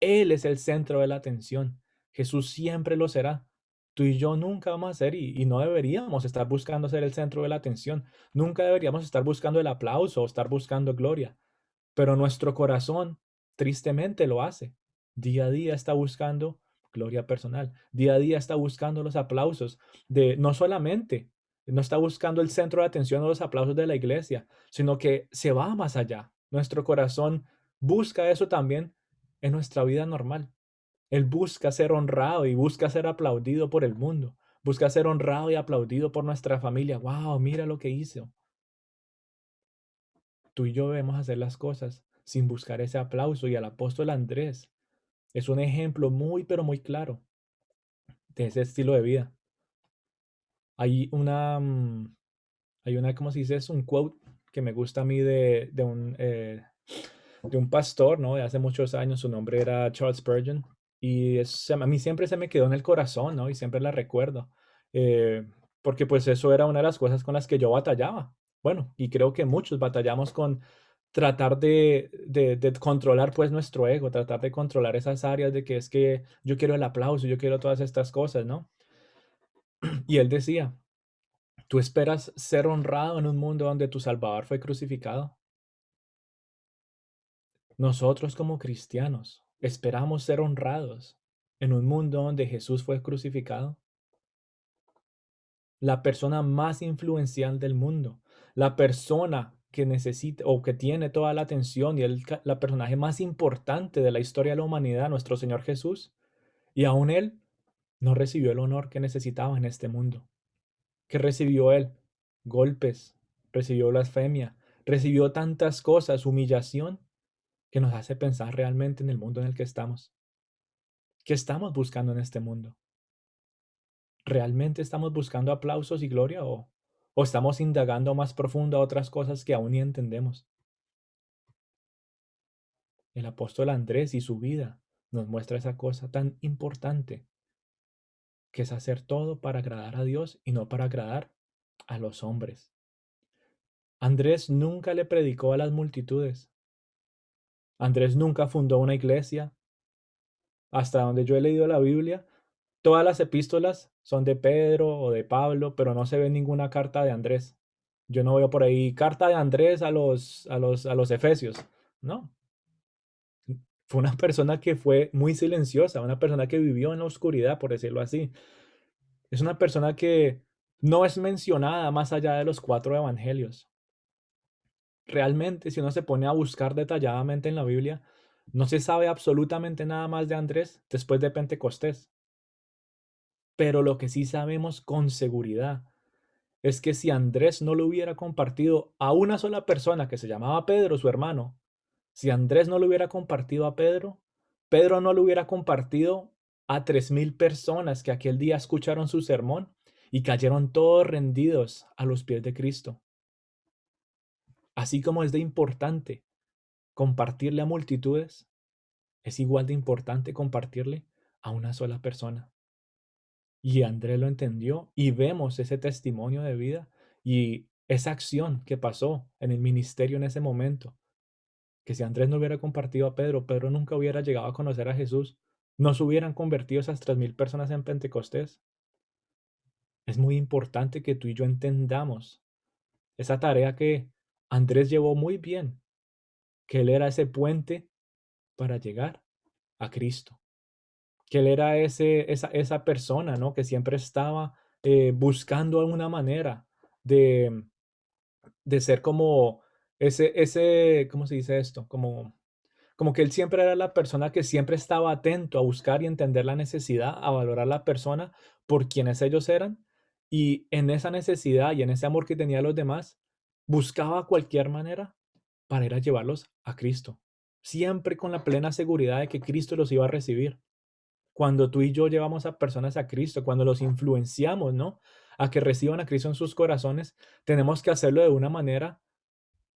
Él es el centro de la atención. Jesús siempre lo será. Tú y yo nunca vamos a ser y no deberíamos estar buscando ser el centro de la atención. Nunca deberíamos estar buscando el aplauso o estar buscando gloria. Pero nuestro corazón tristemente lo hace. Día a día está buscando gloria personal. Día a día está buscando los aplausos de no solamente, no está buscando el centro de atención o los aplausos de la iglesia, sino que se va más allá. Nuestro corazón busca eso también en nuestra vida normal. Él busca ser honrado y busca ser aplaudido por el mundo. Busca ser honrado y aplaudido por nuestra familia. Wow, mira lo que hizo. Tú y yo debemos hacer las cosas sin buscar ese aplauso y el apóstol Andrés es un ejemplo muy, pero muy claro de ese estilo de vida. Hay una, ¿cómo se dice? Es un quote que me gusta a mí de un pastor, ¿no? De hace muchos años, su nombre era Charles Spurgeon, y a mí siempre se me quedó en el corazón, ¿no? Y siempre la recuerdo, eh, porque pues eso era una de las cosas con las que yo batallaba. Bueno, y creo que muchos batallamos con tratar de controlar pues nuestro ego, tratar de controlar esas áreas de que es que yo quiero el aplauso, yo quiero todas estas cosas, ¿no? Y él decía, ¿tú esperas ser honrado en un mundo donde tu Salvador fue crucificado? Nosotros como cristianos esperamos ser honrados en un mundo donde Jesús fue crucificado. La persona más influencial del mundo, la persona que necesita o que tiene toda la atención y la personaje más importante de la historia de la humanidad, nuestro Señor Jesús, y aún él no recibió el honor que necesitaba en este mundo. ¿Qué recibió él? Golpes, recibió blasfemia, recibió tantas cosas, humillación, que nos hace pensar realmente en el mundo en el que estamos. ¿Qué estamos buscando en este mundo? ¿Realmente estamos buscando aplausos y gloria ¿O estamos indagando más profundo a otras cosas que aún ni entendemos? El apóstol Andrés y su vida nos muestra esa cosa tan importante, que es hacer todo para agradar a Dios y no para agradar a los hombres. Andrés nunca le predicó a las multitudes. Andrés nunca fundó una iglesia. Hasta donde yo he leído la Biblia, todas las epístolas son de Pedro o de Pablo, pero no se ve ninguna carta de Andrés. Yo no veo por ahí carta de Andrés a los Efesios. No, fue una persona que fue muy silenciosa, una persona que vivió en la oscuridad, por decirlo así. Es una persona que no es mencionada más allá de los 4 evangelios. Realmente, si uno se pone a buscar detalladamente en la Biblia, no se sabe absolutamente nada más de Andrés después de Pentecostés. Pero lo que sí sabemos con seguridad es que si Andrés no lo hubiera compartido a una sola persona que se llamaba Pedro, su hermano, si Andrés no lo hubiera compartido a Pedro, Pedro no lo hubiera compartido a 3,000 personas que aquel día escucharon su sermón y cayeron todos rendidos a los pies de Cristo. Así como es de importante compartirle a multitudes, es igual de importante compartirle a una sola persona. Y Andrés lo entendió y vemos ese testimonio de vida y esa acción que pasó en el ministerio en ese momento, que si Andrés no hubiera compartido a Pedro, Pedro nunca hubiera llegado a conocer a Jesús, no se hubieran convertido esas 3,000 personas en Pentecostés. Es muy importante que tú y yo entendamos esa tarea que Andrés llevó muy bien, que él era ese puente para llegar a Cristo, que él era esa persona, ¿no? Que siempre estaba buscando alguna manera de, de ser como ¿cómo se dice esto? Como que él siempre era la persona que siempre estaba atento a buscar y entender la necesidad, a valorar la persona por quienes ellos eran. Y en esa necesidad y en ese amor que tenía a los demás, buscaba cualquier manera para ir a llevarlos a Cristo. Siempre con la plena seguridad de que Cristo los iba a recibir. Cuando tú y yo llevamos a personas a Cristo, cuando los influenciamos, ¿no? A que reciban a Cristo en sus corazones, tenemos que hacerlo de una manera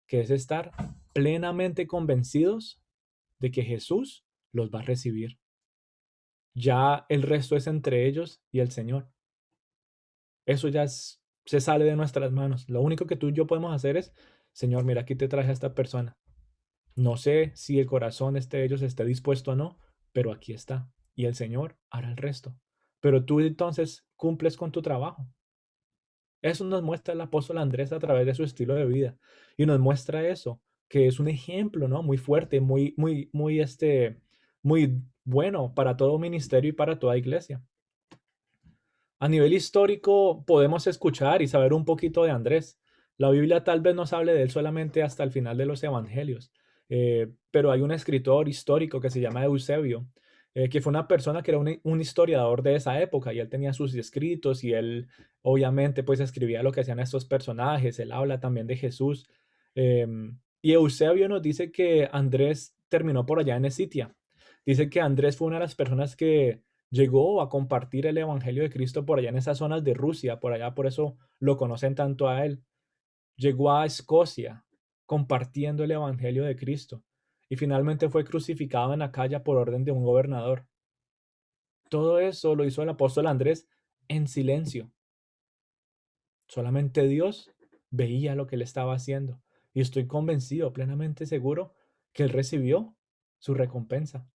que es estar plenamente convencidos de que Jesús los va a recibir. Ya el resto es entre ellos y el Señor. Eso ya se sale de nuestras manos. Lo único que tú y yo podemos hacer es, Señor, mira, aquí te traje a esta persona. No sé si el corazón de ellos esté dispuesto o no, pero aquí está. Y el Señor hará el resto. Pero tú entonces cumples con tu trabajo. Eso nos muestra el apóstol Andrés a través de su estilo de vida. Y nos muestra eso, que es un ejemplo, ¿no? Muy fuerte, muy bueno para todo ministerio y para toda iglesia. A nivel histórico, podemos escuchar y saber un poquito de Andrés. La Biblia tal vez nos hable de él solamente hasta el final de los evangelios, pero hay un escritor histórico que se llama Eusebio, que fue una persona que era un historiador de esa época y él tenía sus escritos y él obviamente pues escribía lo que hacían estos personajes, él habla también de Jesús. Y Eusebio nos dice que Andrés terminó por allá en Escitia. Dice que Andrés fue una de las personas que llegó a compartir el evangelio de Cristo por allá en esas zonas de Rusia, por allá por eso lo conocen tanto a él. Llegó a Escocia compartiendo el evangelio de Cristo y finalmente fue crucificado en Acaya por orden de un gobernador. Todo eso lo hizo el apóstol Andrés en silencio. Solamente Dios veía lo que él estaba haciendo y estoy convencido, plenamente seguro, que él recibió su recompensa.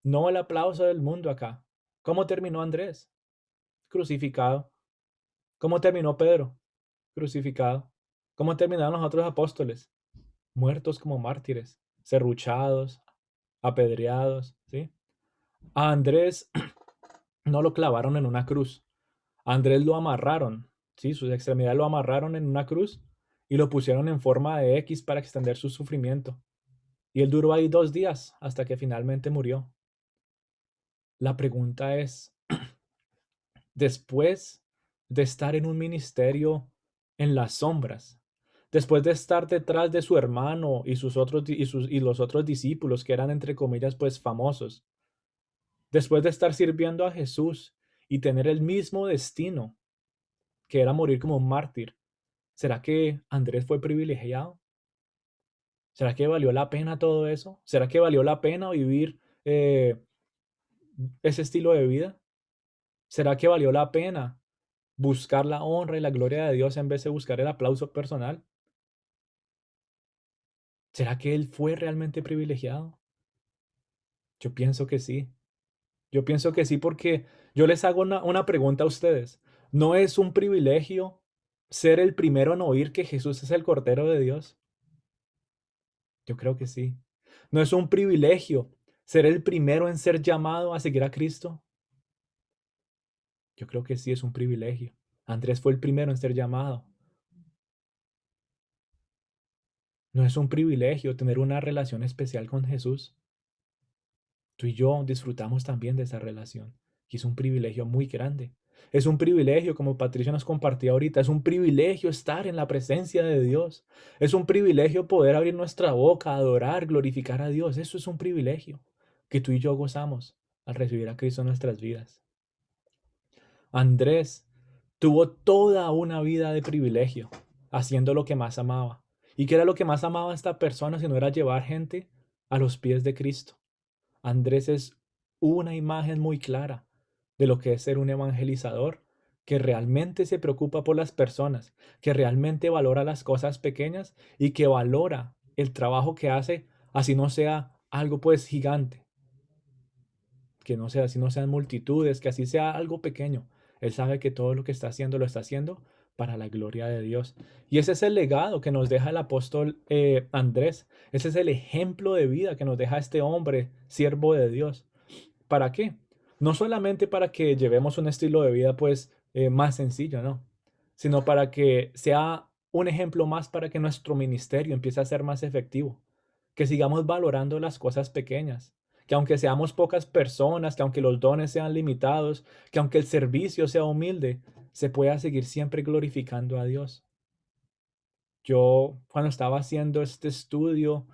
No el aplauso del mundo acá. ¿Cómo terminó Andrés? Crucificado. ¿Cómo terminó Pedro? Crucificado. ¿Cómo terminaron los otros apóstoles? Muertos como mártires, serruchados, apedreados, ¿sí? A Andrés no lo clavaron en una cruz. A Andrés lo amarraron, ¿sí? Sus extremidades lo amarraron en una cruz y lo pusieron en forma de X para extender su sufrimiento. Y él duró ahí 2 días hasta que finalmente murió. La pregunta es, después de estar en un ministerio en las sombras, después de estar detrás de su hermano y los otros discípulos que eran entre comillas pues famosos, después de estar sirviendo a Jesús y tener el mismo destino que era morir como un mártir. ¿Será que Andrés fue privilegiado? ¿Será que valió la pena todo eso? ¿Será que valió la pena vivir ese estilo de vida? ¿Será que valió la pena buscar la honra y la gloria de Dios en vez de buscar el aplauso personal? ¿Será que él fue realmente privilegiado? Yo pienso que sí. Yo pienso que sí porque yo les hago una pregunta a ustedes. ¿No es un privilegio ser el primero en oír que Jesús es el Cordero de Dios? Yo creo que sí. ¿No es un privilegio ser el primero en ser llamado a seguir a Cristo? Yo creo que sí es un privilegio. Andrés fue el primero en ser llamado. ¿No es un privilegio tener una relación especial con Jesús? Tú y yo disfrutamos también de esa relación y es un privilegio muy grande. Es un privilegio, como Patricia nos compartía ahorita, es un privilegio estar en la presencia de Dios. Es un privilegio poder abrir nuestra boca, adorar, glorificar a Dios. Eso es un privilegio que tú y yo gozamos al recibir a Cristo en nuestras vidas. Andrés tuvo toda una vida de privilegio haciendo lo que más amaba. ¿Y qué era lo que más amaba esta persona si no era llevar gente a los pies de Cristo? Andrés es una imagen muy clara de lo que es ser un evangelizador que realmente se preocupa por las personas, que realmente valora las cosas pequeñas y que valora el trabajo que hace, así no sea algo pues gigante, que no sea, así no sean multitudes, que así sea algo pequeño. Él sabe que todo lo que está haciendo lo está haciendo para la gloria de Dios. Y ese es el legado que nos deja el apóstol Andrés. Ese es el ejemplo de vida que nos deja este hombre, siervo de Dios. ¿Para qué? No solamente para que llevemos un estilo de vida pues más sencillo, ¿no? Sino para que sea un ejemplo más para que nuestro ministerio empiece a ser más efectivo, que sigamos valorando las cosas pequeñas, que aunque seamos pocas personas, que aunque los dones sean limitados, que aunque el servicio sea humilde, se pueda seguir siempre glorificando a Dios. Yo cuando estaba haciendo este estudio,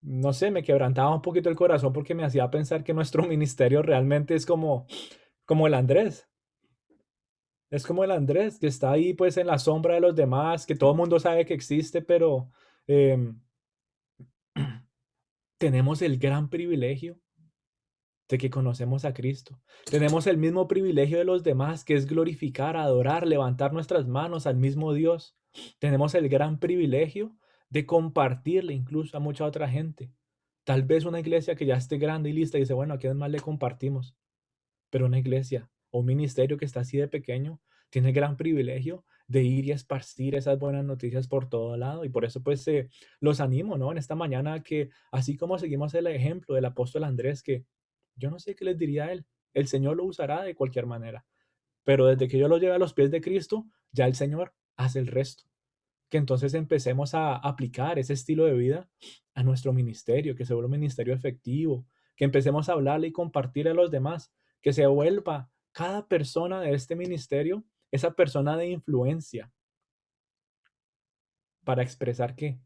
no sé, me quebrantaba un poquito el corazón porque me hacía pensar que nuestro ministerio realmente es como el Andrés. Es como el Andrés, que está ahí pues en la sombra de los demás, que todo el mundo sabe que existe, pero em, tenemos el gran privilegio de que conocemos a Cristo. Tenemos el mismo privilegio de los demás, que es glorificar, adorar, levantar nuestras manos al mismo Dios. Tenemos el gran privilegio de compartirle incluso a mucha otra gente. Tal vez una iglesia que ya esté grande y lista y dice, bueno, ¿a quién más le compartimos? Pero una iglesia o un ministerio que está así de pequeño tiene el gran privilegio de ir y esparcir esas buenas noticias por todo lado. Y por eso pues los animo, ¿no? En esta mañana que así como seguimos el ejemplo del apóstol Andrés, que yo no sé qué les diría a él, el Señor lo usará de cualquier manera. Pero desde que yo lo lleve a los pies de Cristo, ya el Señor hace el resto. Que entonces empecemos a aplicar ese estilo de vida a nuestro ministerio, que se vuelva un ministerio efectivo, que empecemos a hablarle y compartir a los demás, que se vuelva cada persona de este ministerio esa persona de influencia para expresar qué,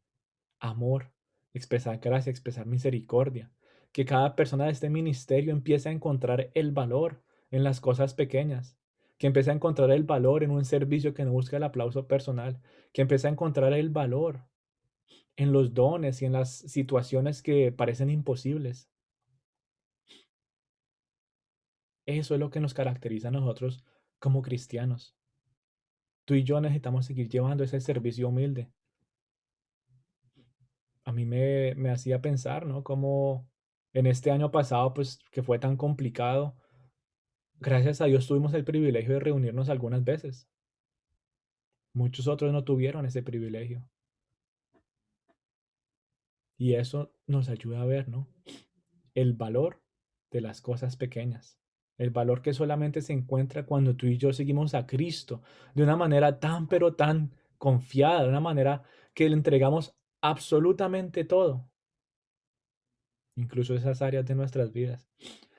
amor, expresar gracia, expresar misericordia, que cada persona de este ministerio empiece a encontrar el valor en las cosas pequeñas, que empiece a encontrar el valor en un servicio que no busca el aplauso personal, que empiece a encontrar el valor en los dones y en las situaciones que parecen imposibles. Eso es lo que nos caracteriza a nosotros como cristianos. Tú y yo necesitamos seguir llevando ese servicio humilde. A mí me hacía pensar, ¿no? Como en este año pasado, pues que fue tan complicado, gracias a Dios tuvimos el privilegio de reunirnos algunas veces. Muchos otros no tuvieron ese privilegio. Y eso nos ayuda a ver, ¿no? El valor de las cosas pequeñas. El valor que solamente se encuentra cuando tú y yo seguimos a Cristo de una manera tan, pero tan confiada, de una manera que le entregamos absolutamente todo, incluso esas áreas de nuestras vidas.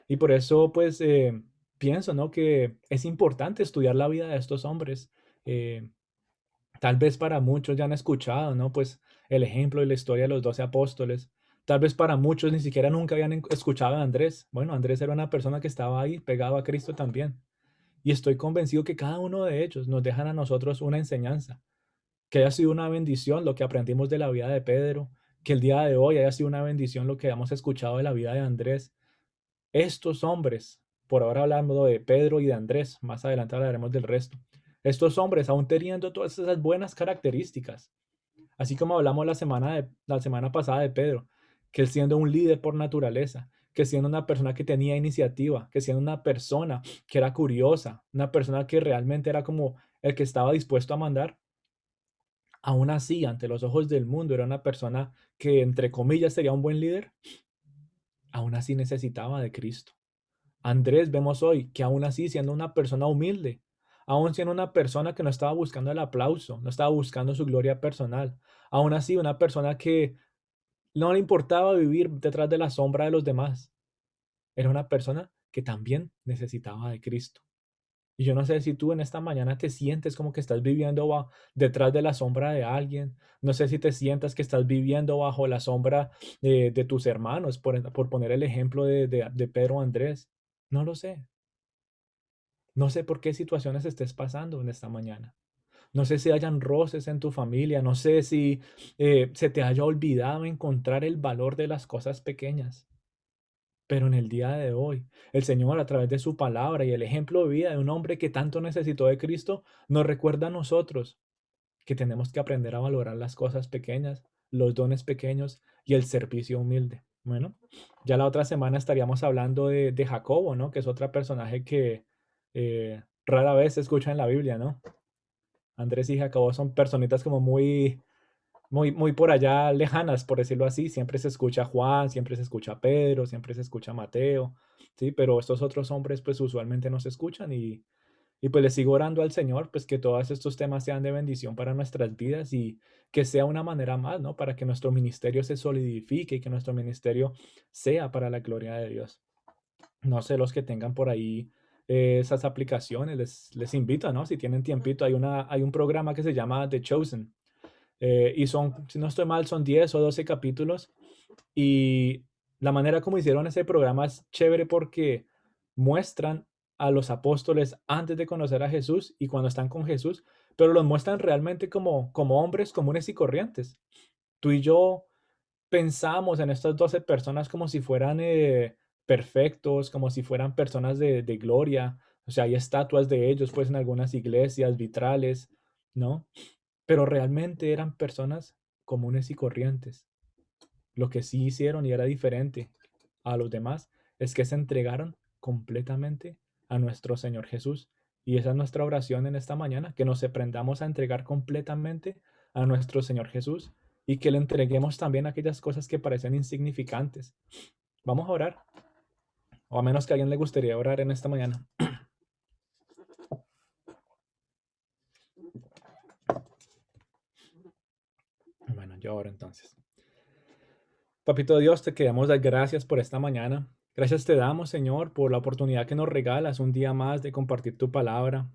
Y por eso, pues, pienso, ¿no? Que es importante estudiar la vida de estos hombres. Eh, Tal vez para muchos ya han escuchado, ¿no? Pues el ejemplo y la historia de los 12 apóstoles. Tal vez para muchos ni siquiera nunca habían escuchado a Andrés. Bueno, Andrés era una persona que estaba ahí pegado a Cristo también. Y estoy convencido que cada uno de ellos nos dejan a nosotros una enseñanza, que haya sido una bendición lo que aprendimos de la vida de Pedro, que el día de hoy haya sido una bendición lo que hemos escuchado de la vida de Andrés. Estos hombres, por ahora hablando de Pedro y de Andrés, más adelante hablaremos del resto. Estos hombres, aún teniendo todas esas buenas características, así como hablamos la semana pasada de Pedro, que él siendo un líder por naturaleza, que siendo una persona que tenía iniciativa, que siendo una persona que era curiosa, una persona que realmente era como el que estaba dispuesto a mandar, aún así, ante los ojos del mundo, era una persona que, entre comillas, sería un buen líder, aún así necesitaba de Cristo. Andrés vemos hoy que aún así siendo una persona humilde, aún siendo una persona que no estaba buscando el aplauso, no estaba buscando su gloria personal, aún así una persona que no le importaba vivir detrás de la sombra de los demás, era una persona que también necesitaba de Cristo. Y yo no sé si tú en esta mañana te sientes como que estás viviendo detrás de la sombra de alguien. No sé si te sientas que estás viviendo bajo la sombra de tus hermanos, por poner el ejemplo de Pedro Andrés. No lo sé. No sé por qué situaciones estés pasando en esta mañana. No sé si hayan roces en tu familia. No sé si se te haya olvidado encontrar el valor de las cosas pequeñas. Pero en el día de hoy, el Señor, a través de su palabra y el ejemplo de vida de un hombre que tanto necesitó de Cristo, nos recuerda a nosotros que tenemos que aprender a valorar las cosas pequeñas, los dones pequeños y el servicio humilde. Bueno, ya la otra semana estaríamos hablando de Jacobo, ¿no? Que es otro personaje que rara vez se escucha en la Biblia, ¿no? Andrés y Jacobo son personitas como muy por allá lejanas, por decirlo así. Siempre se escucha a Juan, siempre se escucha a Pedro, siempre se escucha a Mateo, ¿sí? Pero estos otros hombres pues usualmente no se escuchan y pues le sigo orando al Señor pues que todos estos temas sean de bendición para nuestras vidas y que sea una manera más, ¿no? Para que nuestro ministerio se solidifique y que nuestro ministerio sea para la gloria de Dios. No sé, los que tengan por ahí esas aplicaciones, les invito, ¿no? Si tienen tiempito, hay un programa que se llama The Chosen y son, si no estoy mal, son 10 o 12 capítulos. Y la manera como hicieron ese programa es chévere porque muestran a los apóstoles antes de conocer a Jesús y cuando están con Jesús, pero los muestran realmente como hombres comunes y corrientes. Tú y yo pensamos en estas 12 personas como si fueran perfectos, como si fueran personas de gloria. O sea, hay estatuas de ellos pues en algunas iglesias vitrales, ¿no? Pero realmente eran personas comunes y corrientes. Lo que sí hicieron y era diferente a los demás es que se entregaron completamente a nuestro Señor Jesús. Y esa es nuestra oración en esta mañana, que nos aprendamos a entregar completamente a nuestro Señor Jesús y que le entreguemos también aquellas cosas que parecen insignificantes. Vamos a orar, o a menos que a alguien le gustaría orar en esta mañana. Bueno, yo oro entonces. Papito Dios, te queremos dar gracias por esta mañana. Gracias te damos, Señor, por la oportunidad que nos regalas un día más de compartir tu palabra.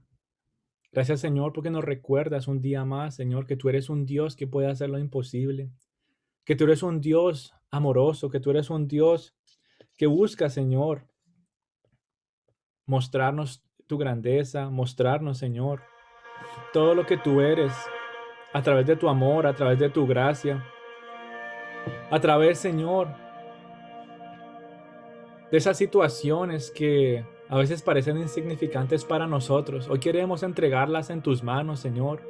Gracias, Señor, porque nos recuerdas un día más, Señor, que tú eres un Dios que puede hacer lo imposible, que tú eres un Dios amoroso, que tú eres un Dios que busca, Señor, mostrarnos tu grandeza, mostrarnos, Señor, todo lo que tú eres a través de tu amor, a través de tu gracia, a través, Señor, de esas situaciones que a veces parecen insignificantes para nosotros. Hoy queremos entregarlas en tus manos, Señor.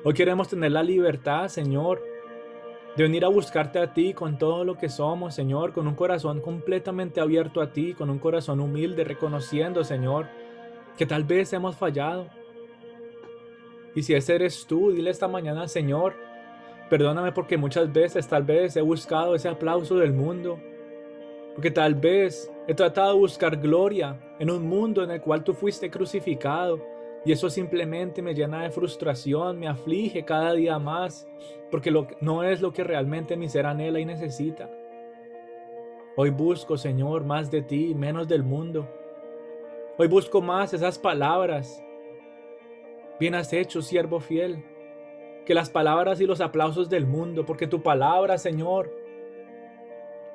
Hoy queremos tener la libertad, Señor, de venir a buscarte a ti con todo lo que somos, Señor, con un corazón completamente abierto a ti, con un corazón humilde, reconociendo, Señor, que tal vez hemos fallado. Y si ese eres tú, dile esta mañana, Señor, perdóname porque muchas veces tal vez he buscado ese aplauso del mundo, porque tal vez he tratado de buscar gloria en un mundo en el cual tú fuiste crucificado y eso simplemente me llena de frustración, me aflige cada día más, porque no es lo que realmente mi ser anhela y necesita. Hoy busco, Señor, más de ti, menos del mundo. Hoy busco más esas palabras. Bien has hecho, siervo fiel, que las palabras y los aplausos del mundo, porque tu palabra, Señor,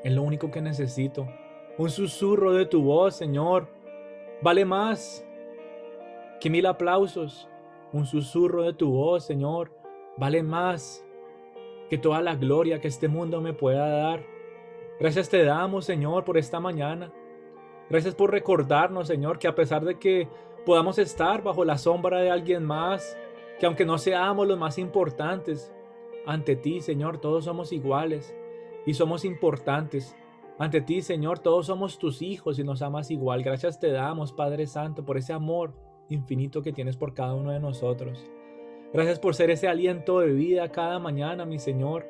es lo único que necesito. Un susurro de tu voz, Señor, vale más Que 1000 aplausos, un susurro de tu voz, Señor, vale más que toda la gloria que este mundo me pueda dar. Gracias te damos, Señor, por esta mañana. Gracias por recordarnos, Señor, que a pesar de que podamos estar bajo la sombra de alguien más, que aunque no seamos los más importantes, ante ti, Señor, todos somos iguales y somos importantes. Ante ti, Señor, todos somos tus hijos y nos amas igual. Gracias te damos, Padre Santo, por ese amor infinito que tienes por cada uno de nosotros. Gracias por ser ese aliento de vida cada mañana, mi Señor.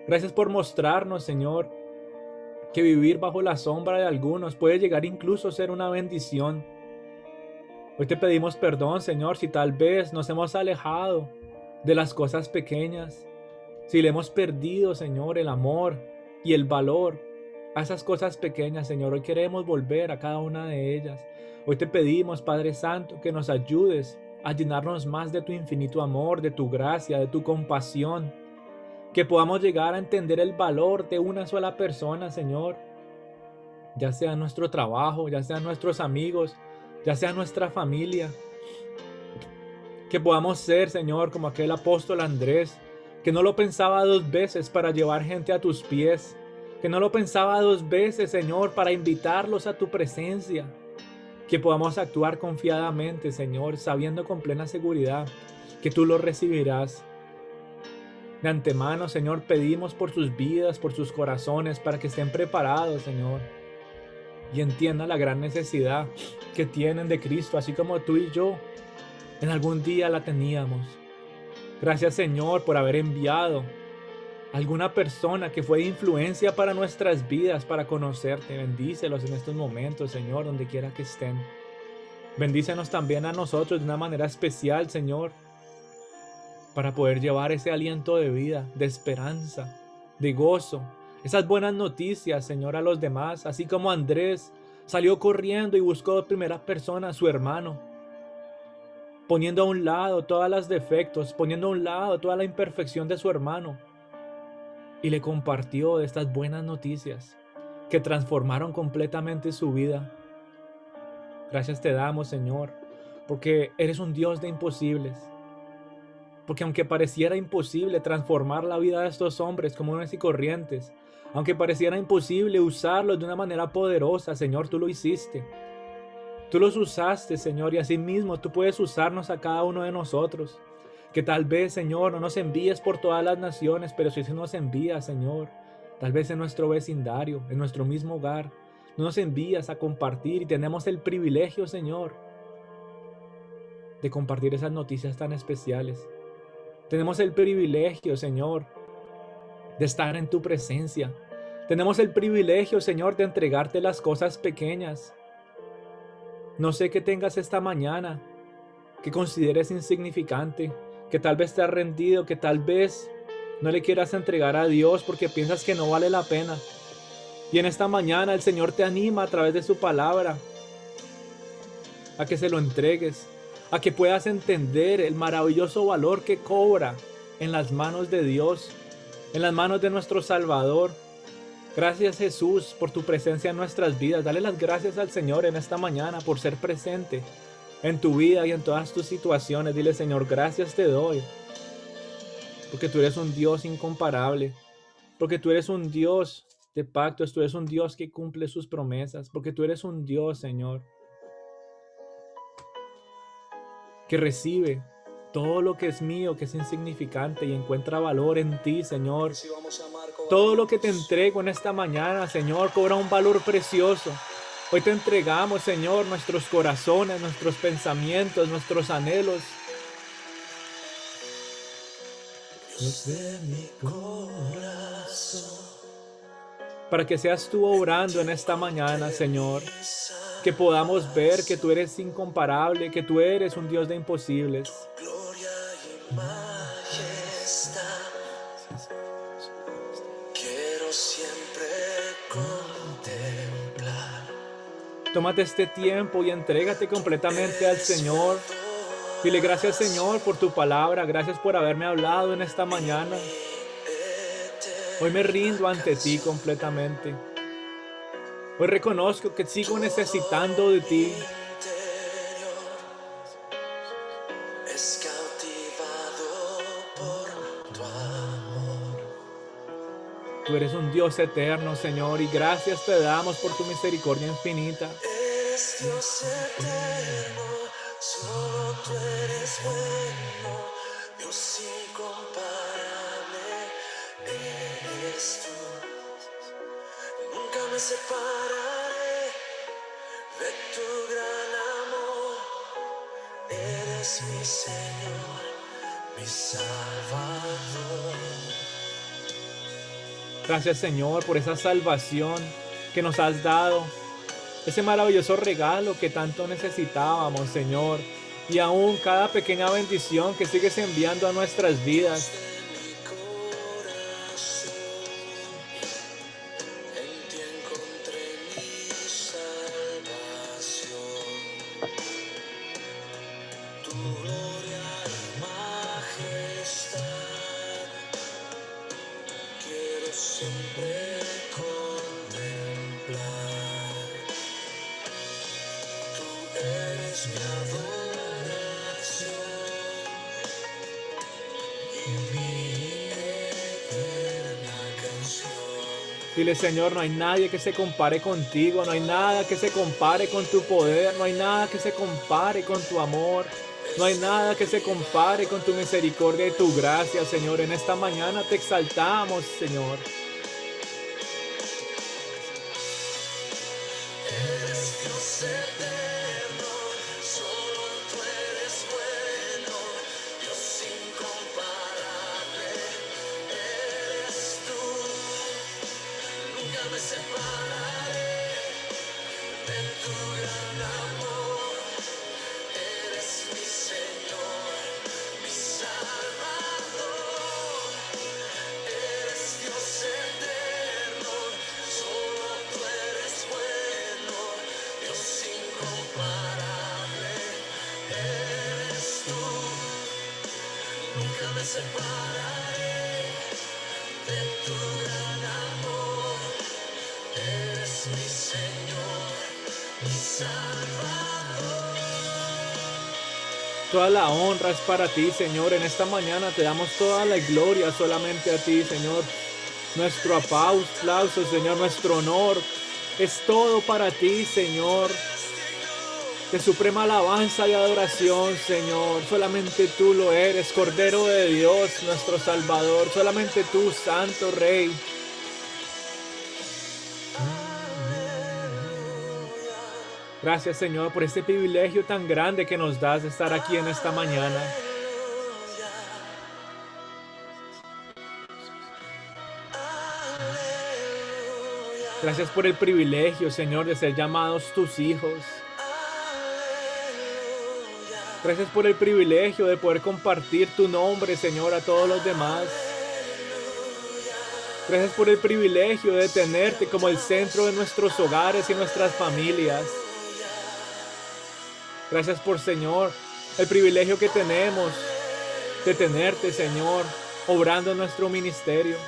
Gracias por mostrarnos, Señor, que vivir bajo la sombra de algunos puede llegar incluso a ser una bendición. Hoy te pedimos perdón, Señor, si tal vez nos hemos alejado de las cosas pequeñas, si le hemos perdido, Señor, el amor y el valor a esas cosas pequeñas, Señor. Hoy queremos volver a cada una de ellas. Hoy te pedimos, Padre Santo, que nos ayudes a llenarnos más de tu infinito amor, de tu gracia, de tu compasión, que podamos llegar a entender el valor de una sola persona, Señor, ya sea nuestro trabajo, ya sean nuestros amigos, ya sea nuestra familia, que podamos ser, Señor, como aquel apóstol Andrés, que no lo pensaba 2 veces para llevar gente a tus pies, que no lo pensaba 2 veces, Señor, para invitarlos a tu presencia, que podamos actuar confiadamente, Señor, sabiendo con plena seguridad que tú lo recibirás. De antemano, Señor, pedimos por sus vidas, por sus corazones, para que estén preparados, Señor, y entiendan la gran necesidad que tienen de Cristo, así como tú y yo en algún día la teníamos. Gracias, Señor, por haber enviado a alguna persona que fue de influencia para nuestras vidas, para conocerte. Bendícelos en estos momentos, Señor, donde quiera que estén. Bendícenos también a nosotros de una manera especial, Señor, para poder llevar ese aliento de vida, de esperanza, de gozo, esas buenas noticias, Señor, a los demás, así como Andrés salió corriendo y buscó de primera persona a su hermano, poniendo a un lado todos los defectos, poniendo a un lado toda la imperfección de su hermano, y le compartió de estas buenas noticias que transformaron completamente su vida. Gracias te damos, Señor, porque eres un Dios de imposibles. Porque aunque pareciera imposible transformar la vida de estos hombres comunes y corrientes, aunque pareciera imposible usarlos de una manera poderosa, Señor, tú lo hiciste. Tú los usaste, Señor, y asimismo tú puedes usarnos a cada uno de nosotros. Que tal vez, Señor, no nos envíes por todas las naciones, pero si nos envías, Señor, tal vez en nuestro vecindario, en nuestro mismo hogar, no nos envías a compartir y tenemos el privilegio, Señor, de compartir esas noticias tan especiales. Tenemos el privilegio, Señor, de estar en tu presencia. Tenemos el privilegio, Señor, de entregarte las cosas pequeñas. No sé qué tengas esta mañana, que consideres insignificante, que tal vez te has rendido, que tal vez no le quieras entregar a Dios porque piensas que no vale la pena. Y en esta mañana el Señor te anima a través de su palabra a que se lo entregues, a que puedas entender el maravilloso valor que cobra en las manos de Dios, en las manos de nuestro Salvador. Gracias, Jesús, por tu presencia en nuestras vidas. Dale las gracias al Señor en esta mañana por ser presente en tu vida y en todas tus situaciones. Dile, Señor, gracias te doy, porque tú eres un Dios incomparable, porque tú eres un Dios de pactos, tú eres un Dios que cumple sus promesas, porque tú eres un Dios, Señor, que recibe todo lo que es mío, que es insignificante, y encuentra valor en ti, Señor. Todo lo que te entrego en esta mañana, Señor, cobra un valor precioso. Hoy te entregamos, Señor, nuestros corazones, nuestros pensamientos, nuestros anhelos. Dios de mi corazón, para que seas tú obrando en esta mañana, Señor. Que podamos ver que tú eres incomparable, que tú eres un Dios de imposibles. Gloria y majestad. Quiero siempre contemplar. Tómate este tiempo y entrégate completamente al Señor. Dile gracias, Señor, por tu palabra. Gracias por haberme hablado en esta mañana. Hoy me rindo ante ti completamente. Hoy reconozco que sigo necesitando de ti. Tú eres un Dios eterno, Señor, y gracias te damos por tu misericordia infinita. Eres Dios eterno, solo tú eres bueno, Dios incomparable, eres tú. Nunca me separaré de tu gran amor, eres mi Señor, mi Salvador. Gracias, Señor, por esa salvación que nos has dado. Ese maravilloso regalo que tanto necesitábamos, Señor. Y aún cada pequeña bendición que sigues enviando a nuestras vidas. Mi corazón, en ti encontré mi salvación. Tu gloria y majestad quiero siempre contemplar. Tú eres mi adoración y mi eterna canción. Dile, Señor, no hay nadie que se compare contigo, no hay nada que se compare con tu poder, no hay nada que se compare con tu amor, no hay nada que se compare con tu misericordia y tu gracia, Señor. En esta mañana te exaltamos, Señor. Eres Dios eterno, solo tú eres bueno, Dios incomparable, eres tú. Nunca me separaré de tu gran amor, eres mi Señor, mi Salvador. Eres Dios eterno, solo tú eres bueno, Dios incomparable, eres tú. Nunca me separaré de tu gran amor, eres mi Señor, mi Salvador. Toda la honra es para ti, Señor. En esta mañana te damos toda la gloria solamente a ti, Señor. Nuestro aplauso, Señor, nuestro honor es todo para ti, Señor. De suprema alabanza y adoración, Señor. Solamente tú lo eres, Cordero de Dios, nuestro Salvador. Solamente tú, Santo Rey. Gracias, Señor, por este privilegio tan grande que nos das de estar aquí en esta mañana. Gracias por el privilegio, Señor, de ser llamados tus hijos. Gracias por el privilegio de poder compartir tu nombre, Señor, a todos los demás. Gracias por el privilegio de tenerte como el centro de nuestros hogares y nuestras familias. Gracias por, Señor, el privilegio que tenemos de tenerte, Señor, obrando en nuestro ministerio.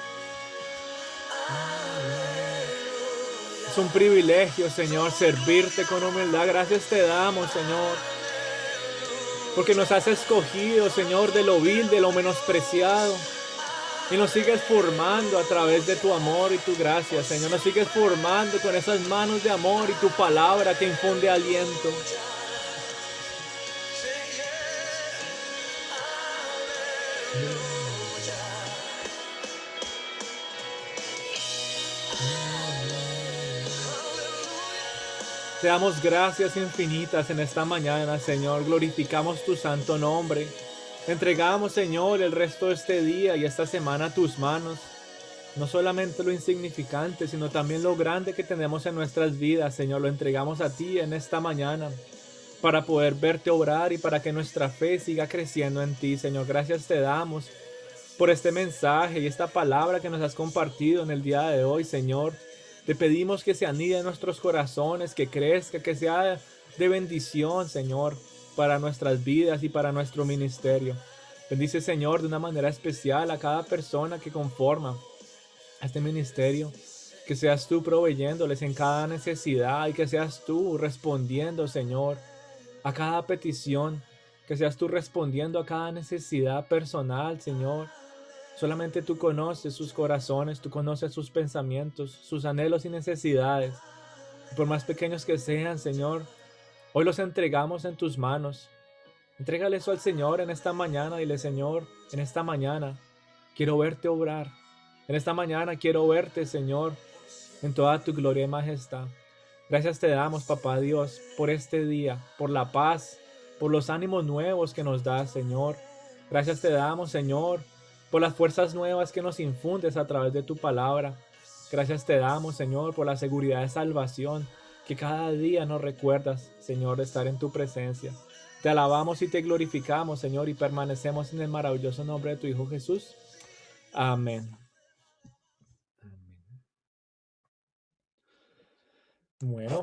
Es un privilegio, Señor, servirte con humildad. Gracias te damos, Señor, porque nos has escogido, Señor, de lo vil, de lo menospreciado. Y nos sigues formando a través de tu amor y tu gracia, Señor. Nos sigues formando con esas manos de amor y tu palabra que infunde aliento. Te damos gracias infinitas en esta mañana, Señor. Glorificamos tu santo nombre. Entregamos, Señor, el resto de este día y esta semana a tus manos. No solamente lo insignificante, sino también lo grande que tenemos en nuestras vidas, Señor. Lo entregamos a ti en esta mañana para poder verte obrar y para que nuestra fe siga creciendo en ti, Señor. Gracias te damos por este mensaje y esta palabra que nos has compartido en el día de hoy, Señor. Te pedimos que se anide en nuestros corazones, que crezca, que sea de bendición, Señor, para nuestras vidas y para nuestro ministerio. Bendice, Señor, de una manera especial a cada persona que conforma a este ministerio. Que seas tú proveyéndoles en cada necesidad y que seas tú respondiendo, Señor, a cada petición. Que seas tú respondiendo a cada necesidad personal, Señor. Solamente tú conoces sus corazones, tú conoces sus pensamientos, sus anhelos y necesidades. Y por más pequeños que sean, Señor, hoy los entregamos en tus manos. Entrégale eso al Señor en esta mañana. Dile, Señor, en esta mañana quiero verte obrar. En esta mañana quiero verte, Señor, en toda tu gloria y majestad. Gracias te damos, Papá Dios, por este día, por la paz, por los ánimos nuevos que nos das, Señor. Gracias te damos, Señor, por las fuerzas nuevas que nos infundes a través de tu palabra. Gracias te damos, Señor, por la seguridad de salvación que cada día nos recuerdas, Señor, de estar en tu presencia. Te alabamos y te glorificamos, Señor, y permanecemos en el maravilloso nombre de tu Hijo Jesús. Amén. Bueno.